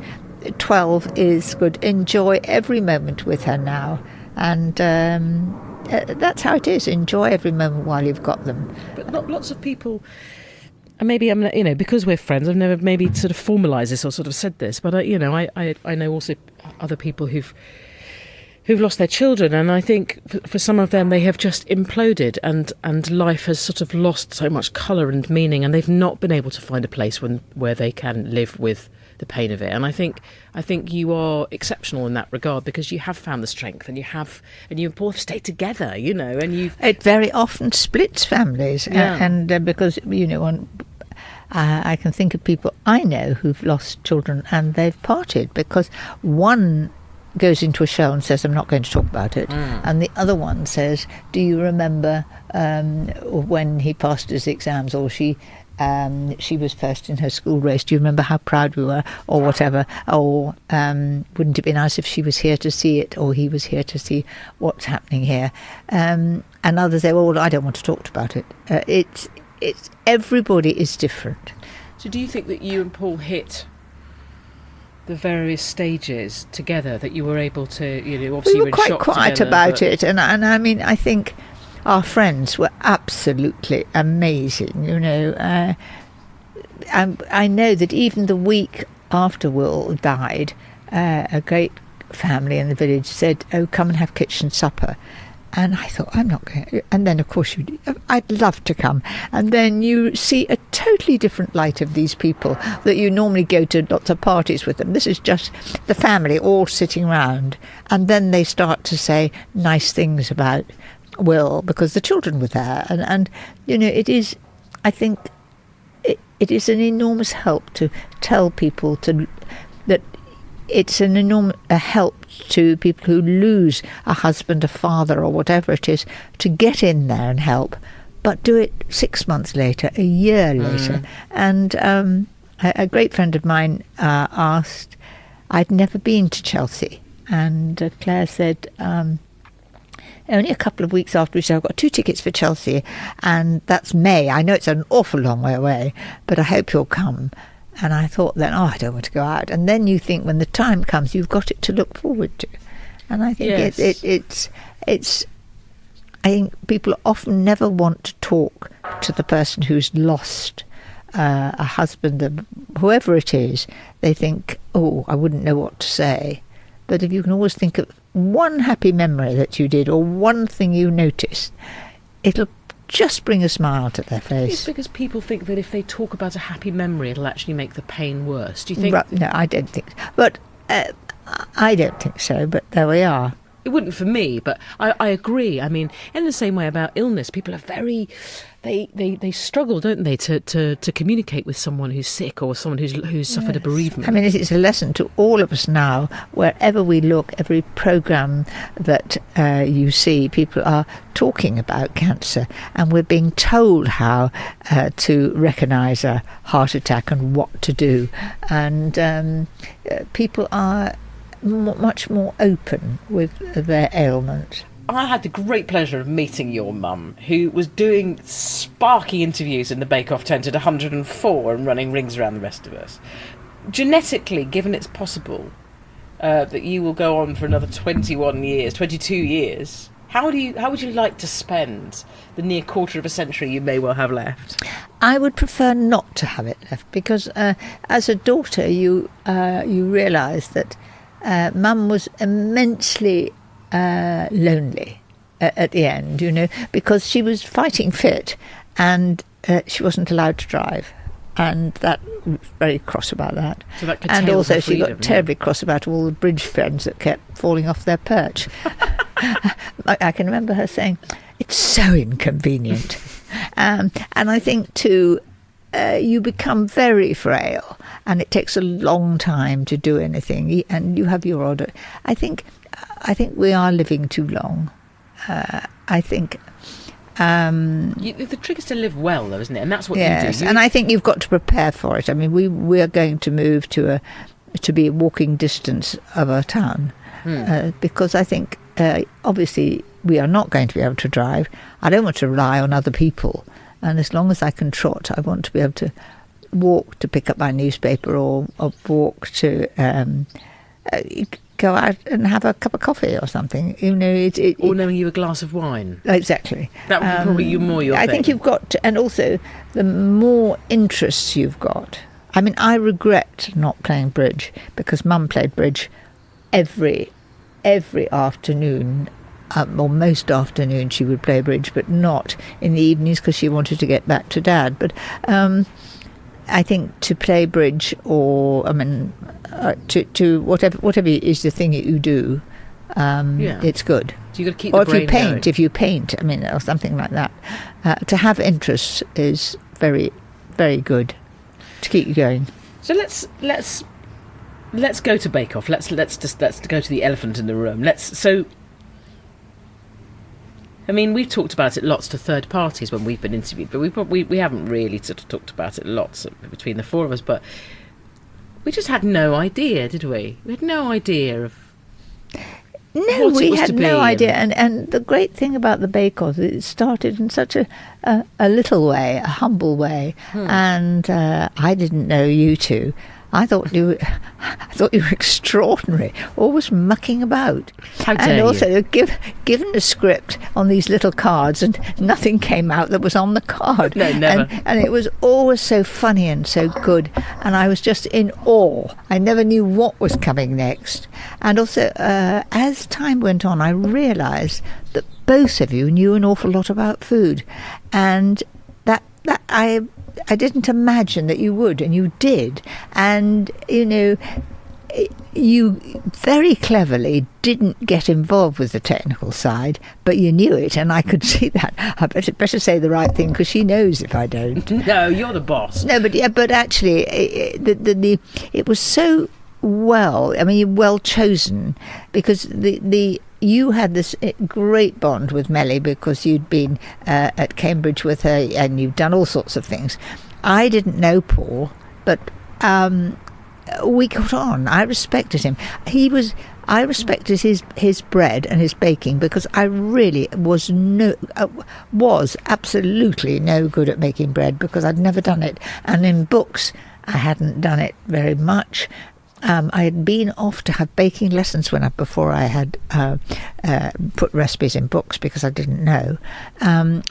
12, is good. Enjoy every moment with her now." And that's how it is. Enjoy every moment while you've got them. But lots of people, and maybe I'm, because we're friends, I've never maybe sort of formalised this or sort of said this, but I know also other people who've lost their children, and I think for some of them they have just imploded, and life has sort of lost so much colour and meaning, and they've not been able to find a place where they can live with the pain of it. And I think you are exceptional in that regard, because you have found the strength, and you both stay together, and you've... It very often splits families, and because I can think of people I know who've lost children and they've parted because one goes into a shell and says, "I'm not going to talk about it," and the other one says, "Do you remember when he passed his exams, or she was first in her school race? Do you remember how proud we were?" Or whatever. Or wouldn't it be nice if she was here to see it, or he was here to see what's happening here? And others say, "Well, I don't want to talk about it." It's everybody is different. So do you think that you and Paul hit the various stages together, that you were able to, obviously we were quite quiet about it, and I mean, I think our friends were absolutely amazing. I know that even the week after Will died, a great family in the village said, "Oh, come and have kitchen supper." And I thought, I'm not going to. And then, of course, I'd love to come. And then you see a totally different light of these people that you normally go to lots of parties with them. This is just the family all sitting round. And then they start to say nice things about Will because the children were there. And it is, I think, it is an enormous help to tell people that it's an enormous help to people who lose a husband, a father, or whatever it is, to get in there and help, but do it 6 months later, a year later. And a great friend of mine asked, I'd never been to Chelsea, and Claire said, only a couple of weeks after we said, I've got 2 tickets for Chelsea, and that's May. I know it's an awful long way away, but I hope you'll come. And I thought then, I don't want to go out. And then you think when the time comes, you've got it to look forward to. And I think it's I think people often never want to talk to the person who's lost a husband, whoever it is. They think, I wouldn't know what to say. But if you can always think of one happy memory that you did, or one thing you noticed, it'll just bring a smile to their face. It's because people think that if they talk about a happy memory, it'll actually make the pain worse. Do you think? No, I don't think so. But I don't think so, but there we are. It wouldn't for me, but I agree. I mean, in the same way about illness, people are very... They struggle, don't they, to communicate with someone who's sick or someone who's suffered a bereavement. I mean, it's a lesson to all of us now. Wherever we look, every programme that you see, people are talking about cancer, and we're being told how to recognise a heart attack and what to do. And people are much more open with their ailment. I had the great pleasure of meeting your mum, who was doing sparky interviews in the Bake Off tent at 104 and running rings around the rest of us. Genetically, given it's possible that you will go on for another 22 years, how would you like to spend the near quarter of a century you may well have left? I would prefer not to have it left, because as a daughter, you realise that Mum was immensely lonely at the end, because she was fighting fit, and she wasn't allowed to drive, and that was very cross about that. So that And curtailed also her she got freedom, terribly cross about all the bridge friends that kept falling off their perch. I can remember her saying, "It's so inconvenient." And I think too, you become very frail, and it takes a long time to do anything, and you have your order. I think we are living too long. I think. The trick is to live well, though, isn't it? And that's what you do. And I think you've got to prepare for it. I mean, we are going to move to be a walking distance of our town, because I think obviously we are not going to be able to drive. I don't want to rely on other people, and as long as I can trot, I want to be able to walk to pick up my newspaper, or walk to go out and have a cup of coffee or something. You know, or knowing you a glass of wine. Exactly. That would be probably your I thing. think you've got to, and also the more interests you've got. I mean, I regret not playing bridge, because Mum played bridge every afternoon. Or most afternoons she would play bridge, but not in the evenings because she wanted to get back to Dad. But I think to play bridge, or to whatever is the thing that you do, it's good. So you've got to keep or the brain going. If you paint, or something like that. To have interests is very, very good to keep you going. So let's go to Bake Off. Let's go to the elephant in the room. We've talked about it lots to third parties when we've been interviewed, but we haven't really sort of talked about it lots between the four of us. But we just had no idea, did we? We had no idea of. No, we had no idea. And the great thing about the Bake Off, it started in such a little way, a humble way, and I didn't know you two. I thought you were extraordinary, always mucking about. How dare and also you? Given a script on these little cards, and nothing came out that was on the card. No, never. And it was always so funny and so good, and I was just in awe. I never knew what was coming next. And also, as time went on, I realised that both of you knew an awful lot about food, and that I didn't imagine that you would, and you did. And, you very cleverly didn't get involved with the technical side, but you knew it, and I could see that. I better say the right thing, because she knows if I don't. No, you're the boss. No, but actually, it was so well chosen, because you had this great bond with Melly because you'd been at Cambridge with her and you'd done all sorts of things. I didn't know Paul, but we got on. I respected him. I respected his bread and his baking, because I really was absolutely no good at making bread, because I'd never done it, and in books I hadn't done it very much. I had been off to have baking lessons before I had put recipes in books, because I didn't know.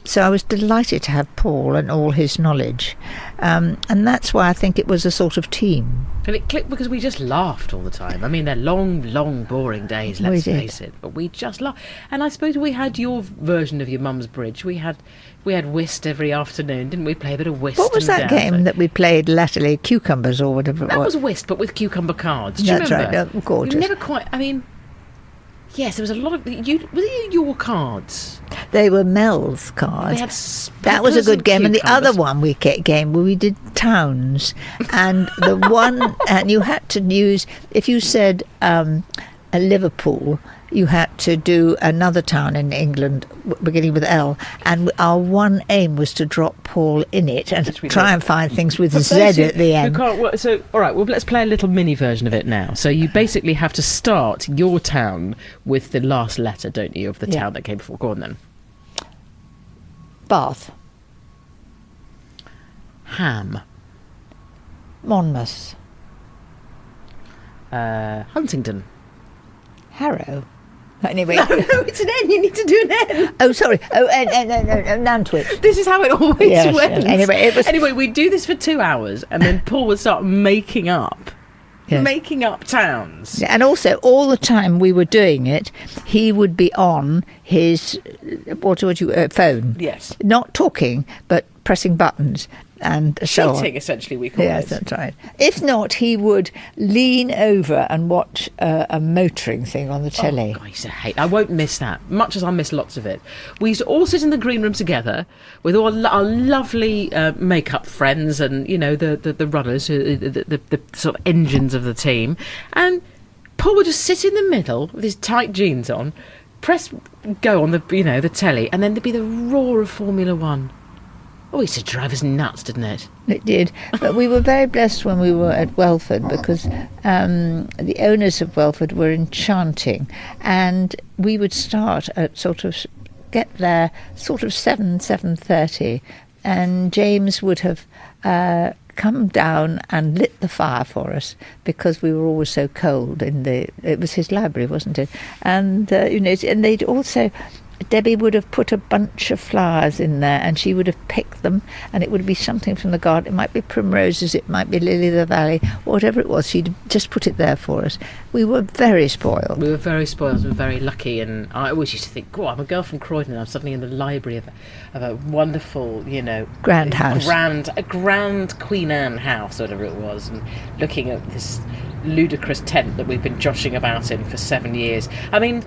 So I was delighted to have Paul and all his knowledge. And that's why I think it was a sort of team. And it clicked because we just laughed all the time. They're long, boring days, let's face it. But we just laughed. And I suppose we had your version of your mum's bridge. We had whist every afternoon, didn't we? Play a bit of whist. What was that game that we played latterly? Cucumbers or whatever it was? That was whist, but with cucumber cards. Do you That's remember? right. Gorgeous. You never quite. Yes, there was a lot of. Was it your cards? They were Mel's cards. They had that was a good game. And the cucumbers. other one game where we did towns, and the one and you had to use, if you said a Liverpool, you had to do another town in England beginning with L, and our one aim was to drop Paul in it and try and find things with Z at the end. So, all right, well, let's play a little mini version of it now. So you basically have to start your town with the last letter, don't you, of the town that came before. Go on then. Bath. Ham. Monmouth. Huntingdon. Harrow. Anyway. No, it's an N. You need to do an N. Oh, sorry. Oh, Nantwich. This is how it always went. Yes. Anyway, we'd do this for 2 hours, and then Paul would start making up towns. And also, all the time we were doing it, he would be on his phone. Yes. Not talking, but pressing buttons. and so on. Cheating, essentially, we call it. Yes, that's right. If not, he would lean over and watch a motoring thing on the telly. Oh, God, I used to hate. I won't miss that, much as I miss lots of it. We used to all sit in the green room together with all our lovely make-up friends and, you know, the runners, the sort of engines of the team. And Paul would just sit in the middle with his tight jeans on, press go on the telly, and then there'd be the roar of Formula One. Oh, it used to drive us nuts, didn't it? It did. But we were very blessed when we were at Welford, because the owners of Welford were enchanting, and we would start at get there 7:30, and James would have come down and lit the fire for us, because we were always so cold. It was his library, wasn't it? And and they'd also, Debbie would have put a bunch of flowers in there, and she would have picked them, and it would be something from the garden. It might be primroses, it might be lily of the valley, whatever it was. She'd just put it there for us. We were very spoiled. We were very spoiled. We were very lucky, and I always used to think, "Oh, I'm a girl from Croydon, and I'm suddenly in the library of a wonderful, grand house, a grand Queen Anne house, whatever it was, and looking at this ludicrous tent that we've been joshing about in for 7 years." I mean,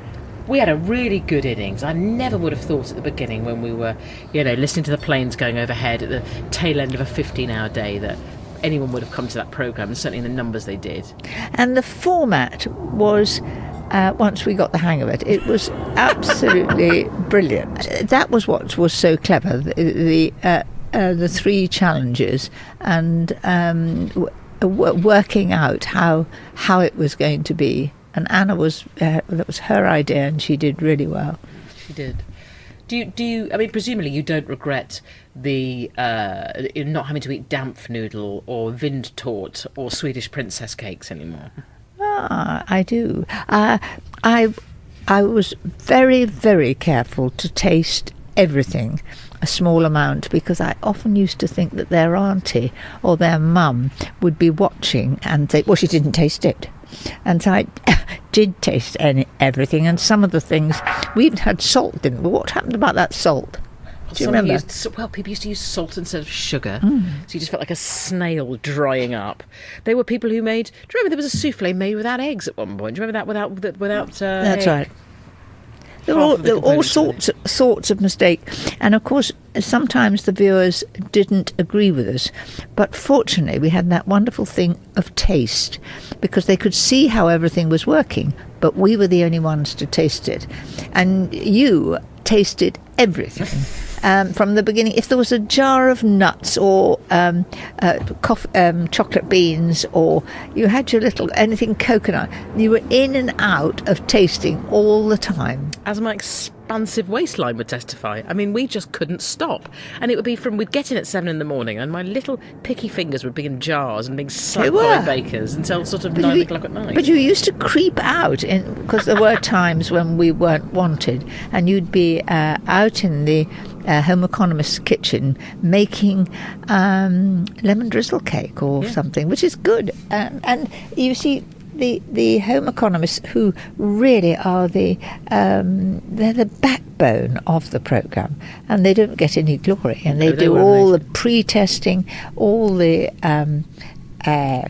we had a really good innings. I never would have thought at the beginning, when we were, listening to the planes going overhead at the tail end of a 15-hour day, that anyone would have come to that programme, and certainly in the numbers they did. And the format was, once we got the hang of it, it was absolutely brilliant. That was what was so clever, the 3 challenges, and working out how it was going to be. And Anna that was her idea, and she did really well. She did. Do you? I mean, presumably you don't regret the not having to eat Dampfnudel or Windtort or Swedish princess cakes anymore. I do. I was very, very careful to taste everything, a small amount, because I often used to think that their auntie or their mum would be watching and say, well, she didn't taste it. And so I did taste everything, and some of the things, we even had salt, didn't we? What happened about that salt? Do you remember? People used to use salt instead of sugar, so you just felt like a snail drying up. There were people who made. Do you remember there was a souffle made without eggs at one point? Do you remember that without? That's egg? Right. There were all sorts of mistakes, and of course sometimes the viewers didn't agree with us, but fortunately we had that wonderful thing of taste, because they could see how everything was working, but we were the only ones to taste it, and you tasted everything. From the beginning, if there was a jar of nuts or chocolate beans, or you had your little anything coconut, you were in and out of tasting all the time. As my expansive waistline would testify. I mean, we just couldn't stop. And it would be we'd get in at 7 a.m, and my little picky fingers would be in jars and being slapped by bakers until sort of 9 o'clock at night. But you used to creep out, because there were times when we weren't wanted, and you'd be out in the Home Economist's kitchen making lemon drizzle cake or something, which is good. And you see, the Home Economists, who really are they're the backbone of the programme, and they don't get any glory, and they do all the pre-testing, all the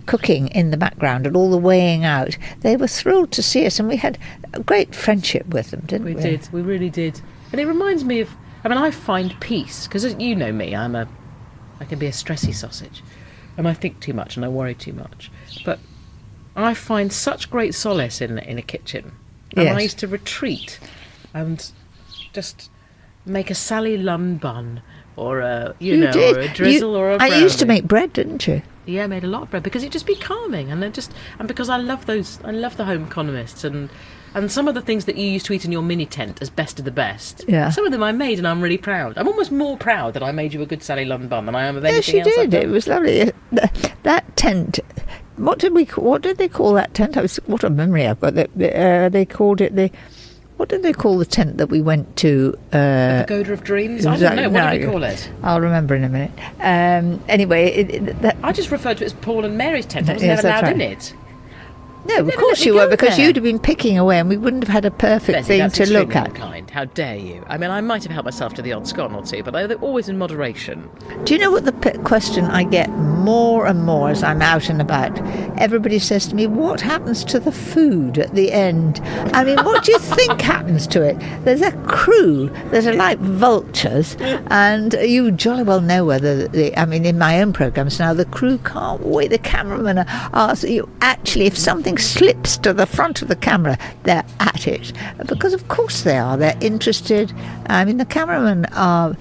cooking in the background, and all the weighing out. They were thrilled to see us, and we had a great friendship with them, didn't we? We really did. And it reminds me of, I find peace, because you know me, I can be a stressy sausage, and I think too much and I worry too much, but I find such great solace in a kitchen. And I used to retreat and just make a Sally Lunn bun, or a or a drizzle, or a brownie. You used to make bread, didn't you? Yeah, I made a lot of bread, because it'd just be calming, and because I love the Home Economists, and some of the things that you used to eat in your mini tent as best of the best. Yeah. Some of them I made, and I'm really proud. I'm almost more proud that I made you a good Sally Lunn bun than I am of anything else. Yes, you did. It was lovely. That tent. What did they call that tent? What a memory I've got. They called it what did they call the tent that we went to? The Pagoda of Dreams? I don't know. What did we call it? I'll remember in a minute. Anyway, I just referred to it as Paul and Mary's tent. I was never allowed in it. No, of course you were, because you'd have been picking away, and we wouldn't have had a perfect thing to look at. How dare you? I mean, I might have helped myself to the odd scone or two, but they're always in moderation. Do you know what the question I get more and more as I'm out and about? Everybody says to me, what happens to the food at the end? I mean, what do you think happens to it? There's a crew that are like vultures, and you jolly well know whether in my own programmes now, the crew can't wait. The cameramen are actually, if something slips to the front of the camera, they're at it. Because of course they are. They're interested. I mean, the cameramen are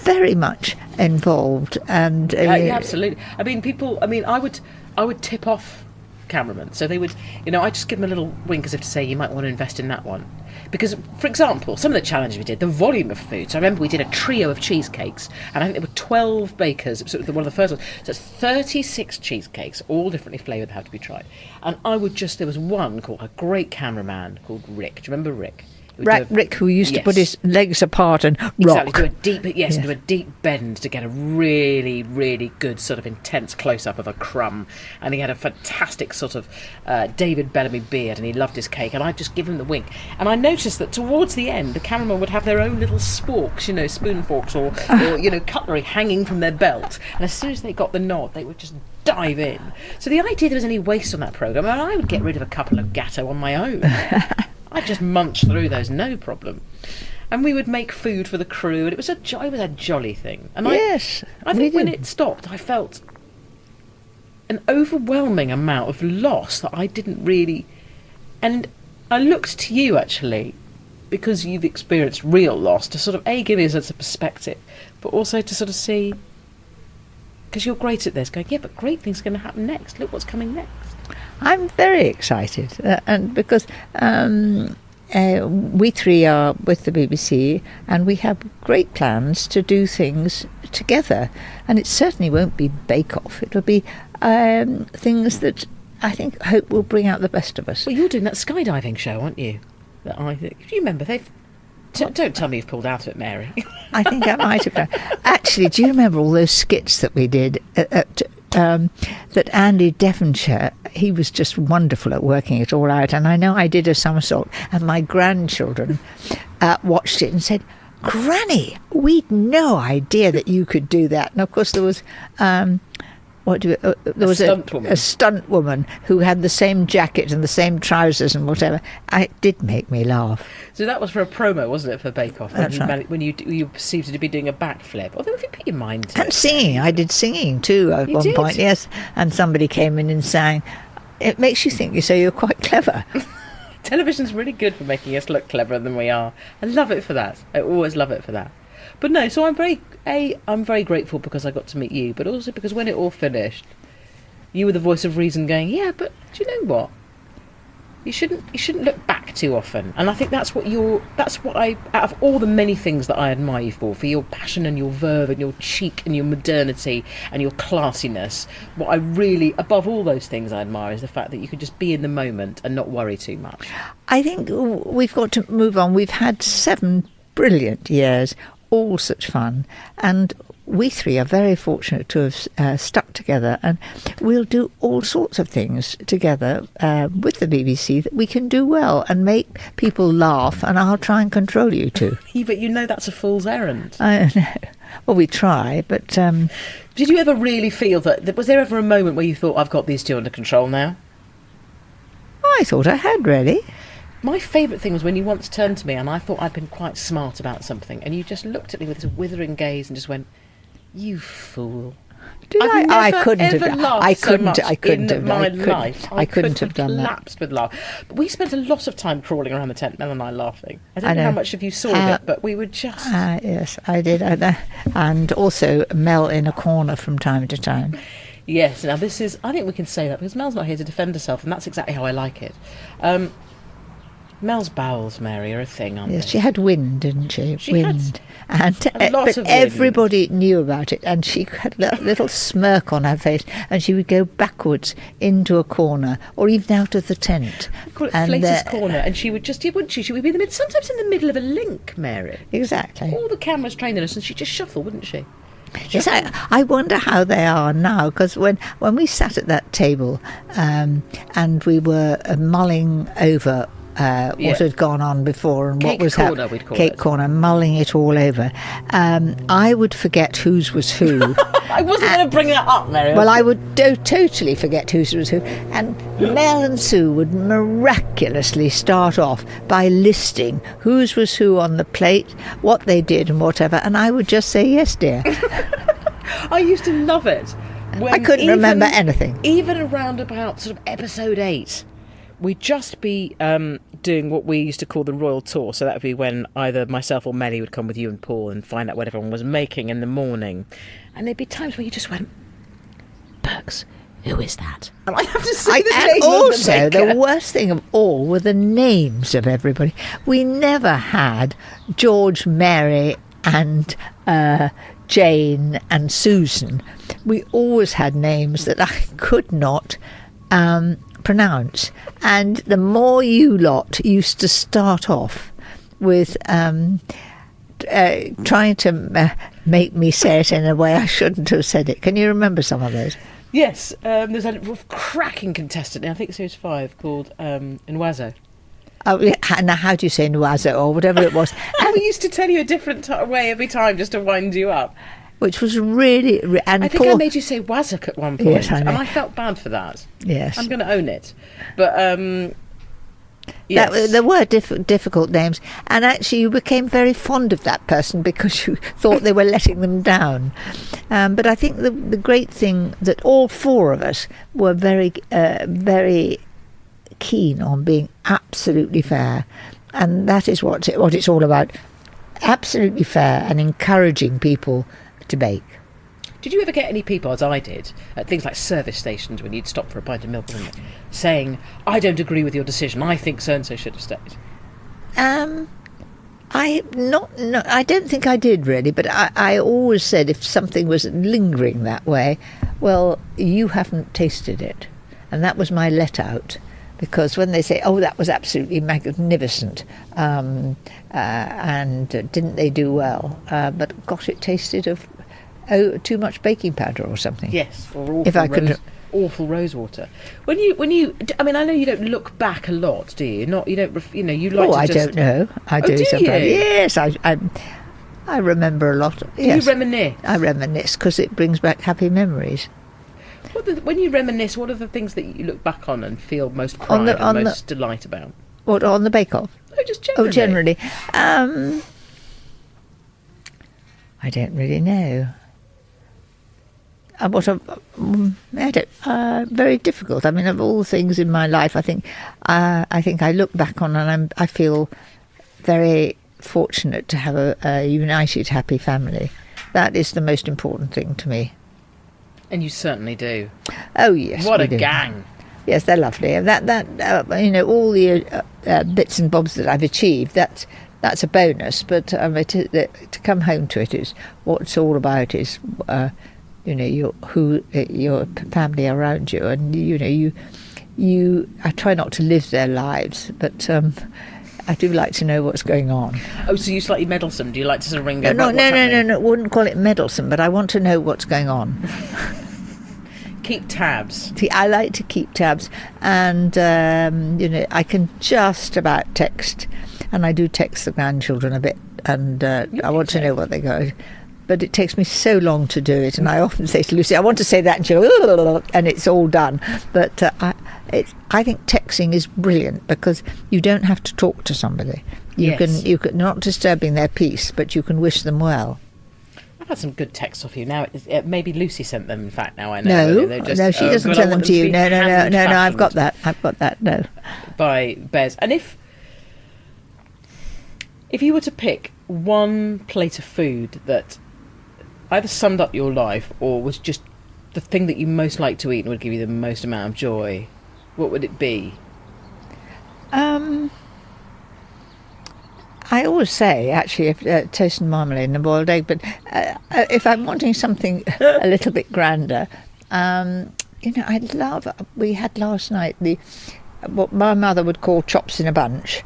very much involved, and yeah, absolutely. I mean, I would tip off cameramen, so they would, I just give them a little wink as if to say, you might want to invest in that one, because, for example, some of the challenges we did, the volume of food. So I remember we did a trio of cheesecakes, and I think there were 12 bakers. It was one of the first ones. So it's 36 cheesecakes, all differently flavoured, that had to be tried. And there was one called a great cameraman called Rick. Do you remember Rick? Rick, who used to put his legs apart and rock. Exactly, do a deep bend to get a really, really good sort of intense close-up of a crumb. And he had a fantastic sort of David Bellamy beard, and he loved his cake, and I'd just give him the wink. And I noticed that towards the end, the cameramen would have their own little sporks, spoon forks or cutlery hanging from their belt. And as soon as they got the nod, they would just dive in. So the idea there was any waste on that programme, I would get rid of a couple of gatto on my own. I'd just munch through those, no problem. And we would make food for the crew, and it was a jolly thing. And yes, I think when it stopped, I felt an overwhelming amount of loss that I didn't really... And I looked to you, actually, because you've experienced real loss, to sort of, give me a sense of perspective, but also to sort of see... Because you're great at this, going, yeah, but great things are going to happen next. Look what's coming next. I'm very excited, and because we three are with the BBC, and we have great plans to do things together. And it certainly won't be Bake Off. It'll be things that I hope will bring out the best of us. Well, you're doing that skydiving show, aren't you? That do you remember? Don't tell me you've pulled out of it, Mary. I think I might have done. Actually, do you remember all those skits that we did that Andy Devonshire, he was just wonderful at working it all out, and I know I did a somersault, and my grandchildren watched it and said, Granny, we'd no idea that you could do that. And of course there was a stunt woman who had the same jacket and the same trousers and whatever. It did make me laugh. So that was for a promo, wasn't it, for Bake Off? That's right. When you perceived to be doing a backflip. Although if you put your mind to and it. Singing. I did singing too at one point, yes. And somebody came in and sang. It makes you think you're quite clever. Television's really good for making us look cleverer than we are. I love it for that. I always love it for that. But no, so I'm very grateful because I got to meet you, but also because when it all finished, you were the voice of reason going, yeah, but do you know what? You shouldn't look back too often. And I think that's what out of all the many things that I admire you for your passion and your verve and your cheek and your modernity and your classiness, what I really, above all those things I admire is the fact that you could just be in the moment and not worry too much. I think we've got to move on. We've had 7 brilliant years, all such fun, and we three are very fortunate to have stuck together, and we'll do all sorts of things together with the BBC that we can do well and make people laugh, and I'll try and control you too. But that's a fool's errand. I know. Well, we try, but... Did you ever really feel that... Was there ever a moment where you thought, I've got these two under control now? I thought I had, really. My favourite thing was when you once turned to me and I thought I'd been quite smart about something, and you just looked at me with this withering gaze and just went, "You fool." I couldn't have done I couldn't have done that. Collapsed with laugh. But we spent a lot of time crawling around the tent, Mel and I, laughing. I don't know how much of you saw it, but we were just... Yes, I did. And also Mel in a corner from time to time. Yes, now this is... I think we can say that because Mel's not here to defend herself, and that's exactly how I like it. Mel's bowels, Mary, are a thing, aren't they? Yes, she had wind, didn't she? Wind. But everybody knew about it, and she had a little smirk on her face, and she would go backwards into a corner, or even out of the tent. We call it Flater's Corner, and she would just, wouldn't she? She would be sometimes in the middle of a link, Mary. Exactly. All the cameras trained on us, and she'd just shuffle, wouldn't she? Yes, I wonder how they are now, because when we sat at that table and we were mulling over what had gone on before and Cake what was corner, we'd call cake it. corner, mulling it all over. I would forget whose was who. I wasn't going to bring that up, Mary. Well, I would totally forget whose was who. And Mel and Sue would miraculously start off by listing whose was who on the plate, what they did and whatever, and I would just say, yes, dear. I used to love it. I couldn't remember anything. Even around about sort of episode 8, we'd just be doing what we used to call the royal tour. So that would be when either myself or Melly would come with you and Paul and find out what everyone was making in the morning. And there'd be times where you just went, Perks, who is that? And I have to say the name And also, of the the baker. worst thing of all were the names of everybody. We never had George, Mary and Jane and Susan. We always had names that I could not pronounce. And the more you lot used to start off with trying to make me say it in a way I shouldn't have said it. Can you remember some of those? Yes, there's a cracking contestant in, I think, Series 5 called Nwazo. Oh, yeah, now how do you say Nwazo or whatever it was? And we used to tell you a different way every time just to wind you up. Which was really... And I think Paul, I made you say Wazzock at one point, Yes, I know. and I felt bad for that. yes. I'm going to own it. But, yes. There were difficult names, and actually you became very fond of that person because you thought they were letting them down. But I think the great thing that all four of us were very, very keen on being absolutely fair, and that is what it's all about. Absolutely fair and encouraging people to bake. Did you ever get any people, as I did, at things like service stations when you'd stop for a pint of milk, saying, I don't agree with your decision, I think so-and-so should have stayed? I don't think I did really, but I always said if something was lingering that way, well, you haven't tasted it. And that was my let out. Because when they say, oh, that was absolutely magnificent, and didn't they do well? But gosh, it tasted of too much baking powder or something. Yes, or If I could- awful rose water. When you, I mean, I know you don't look back a lot, do you? You like Oh, to I just... don't know. I do do sometimes. you? Yes, I remember a lot. Do Yes, you reminisce? I reminisce because it brings back happy memories. When you reminisce, what are the things that you look back on and feel most pride and most delight about? What, on the bake-off? No, just generally. Oh, generally. I don't really know. Very difficult. I mean, of all things in my life, I think I look back on and I feel very fortunate to have a united, happy family. That is the most important thing to me. And you certainly do. Oh yes, What we a do. gang. Yes, they're lovely. And all the bits and bobs that I've achieved, that's a bonus. But to come home to it is what it's all about. Is your family around you, and you. I try not to live their lives, but I do like to know what's going on. Oh, so you slightly meddlesome? Do you like to sort of ring? No. Wouldn't call it meddlesome, but I want to know what's going on. Keep tabs. See, I like to keep tabs, and I can just about text, and I do text the grandchildren a bit, and I want to know what they go. But it takes me so long to do it, and I often say to Lucy, I want to say that, and she goes, and it's all done. But I think texting is brilliant because you don't have to talk to somebody. You can not disturbing their peace, but you can wish them well. I've had some good texts off you. Now, maybe Lucy sent them, in fact, now I know. No, They're just, no, she doesn't but I send them want to you. be No, I've got hand-fashioned that, no. By Bez. And if you were to pick one plate of food that either summed up your life or was just the thing that you most like to eat and would give you the most amount of joy, what would it be? I always say, actually, toast and marmalade and a boiled egg, but if I'm wanting something a little bit grander, we had last night what my mother would call chops in a bunch,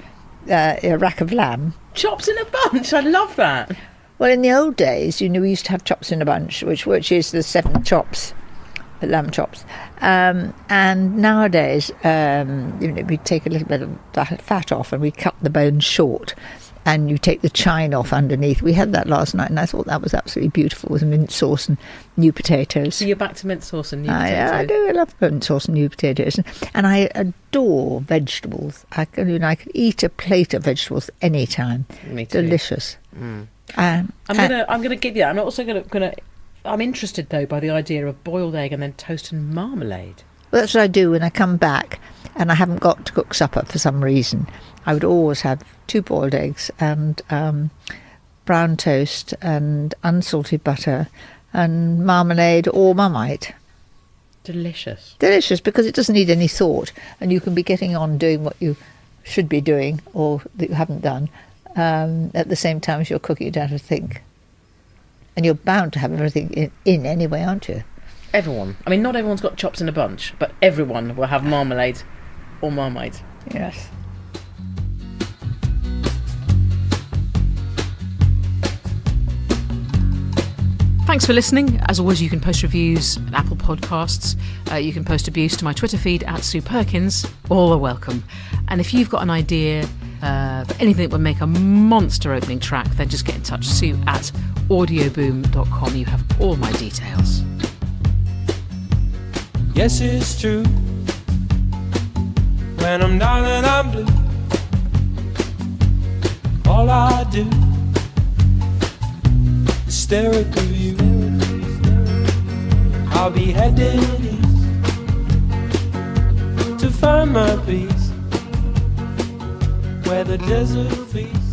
a rack of lamb. Chops in a bunch, I love that. Well, in the old days, we used to have chops in a bunch, which is the 7 chops lamb chops. And nowadays, we take a little bit of fat off and we cut the bones short. And you take the chine off underneath. We had that last night, and I thought that was absolutely beautiful with mint sauce and new potatoes. So you're back to mint sauce and new potatoes? I do. I love mint sauce and new potatoes. And I adore vegetables. I can eat a plate of vegetables any time. Me too. Delicious. Mm. I'm gonna give you that. I'm also gonna. I'm interested though by the idea of boiled egg and then toast and marmalade. Well, that's what I do when I come back and I haven't got to cook supper for some reason. I would always have 2 boiled eggs and brown toast and unsalted butter and marmalade or Marmite. Delicious. Delicious, because it doesn't need any thought, and you can be getting on doing what you should be doing or that you haven't done at the same time as you're cooking. You don't have to think. And you're bound to have everything in anyway, aren't you? Everyone. I mean, not everyone's got chops in a bunch, but everyone will have marmalade or Marmite. Yes. Thanks for listening. As always, you can post reviews at Apple Podcasts. You can post abuse to my Twitter feed at Sue Perkins. All are welcome. And if you've got an idea for anything that would make a monster opening track, then just get in touch. Sue at audioboom.com. You have all my details. Yes, it's true. When I'm down and I'm blue, all I do is stare at the view. I'll be heading east to find my peace where the desert feasts.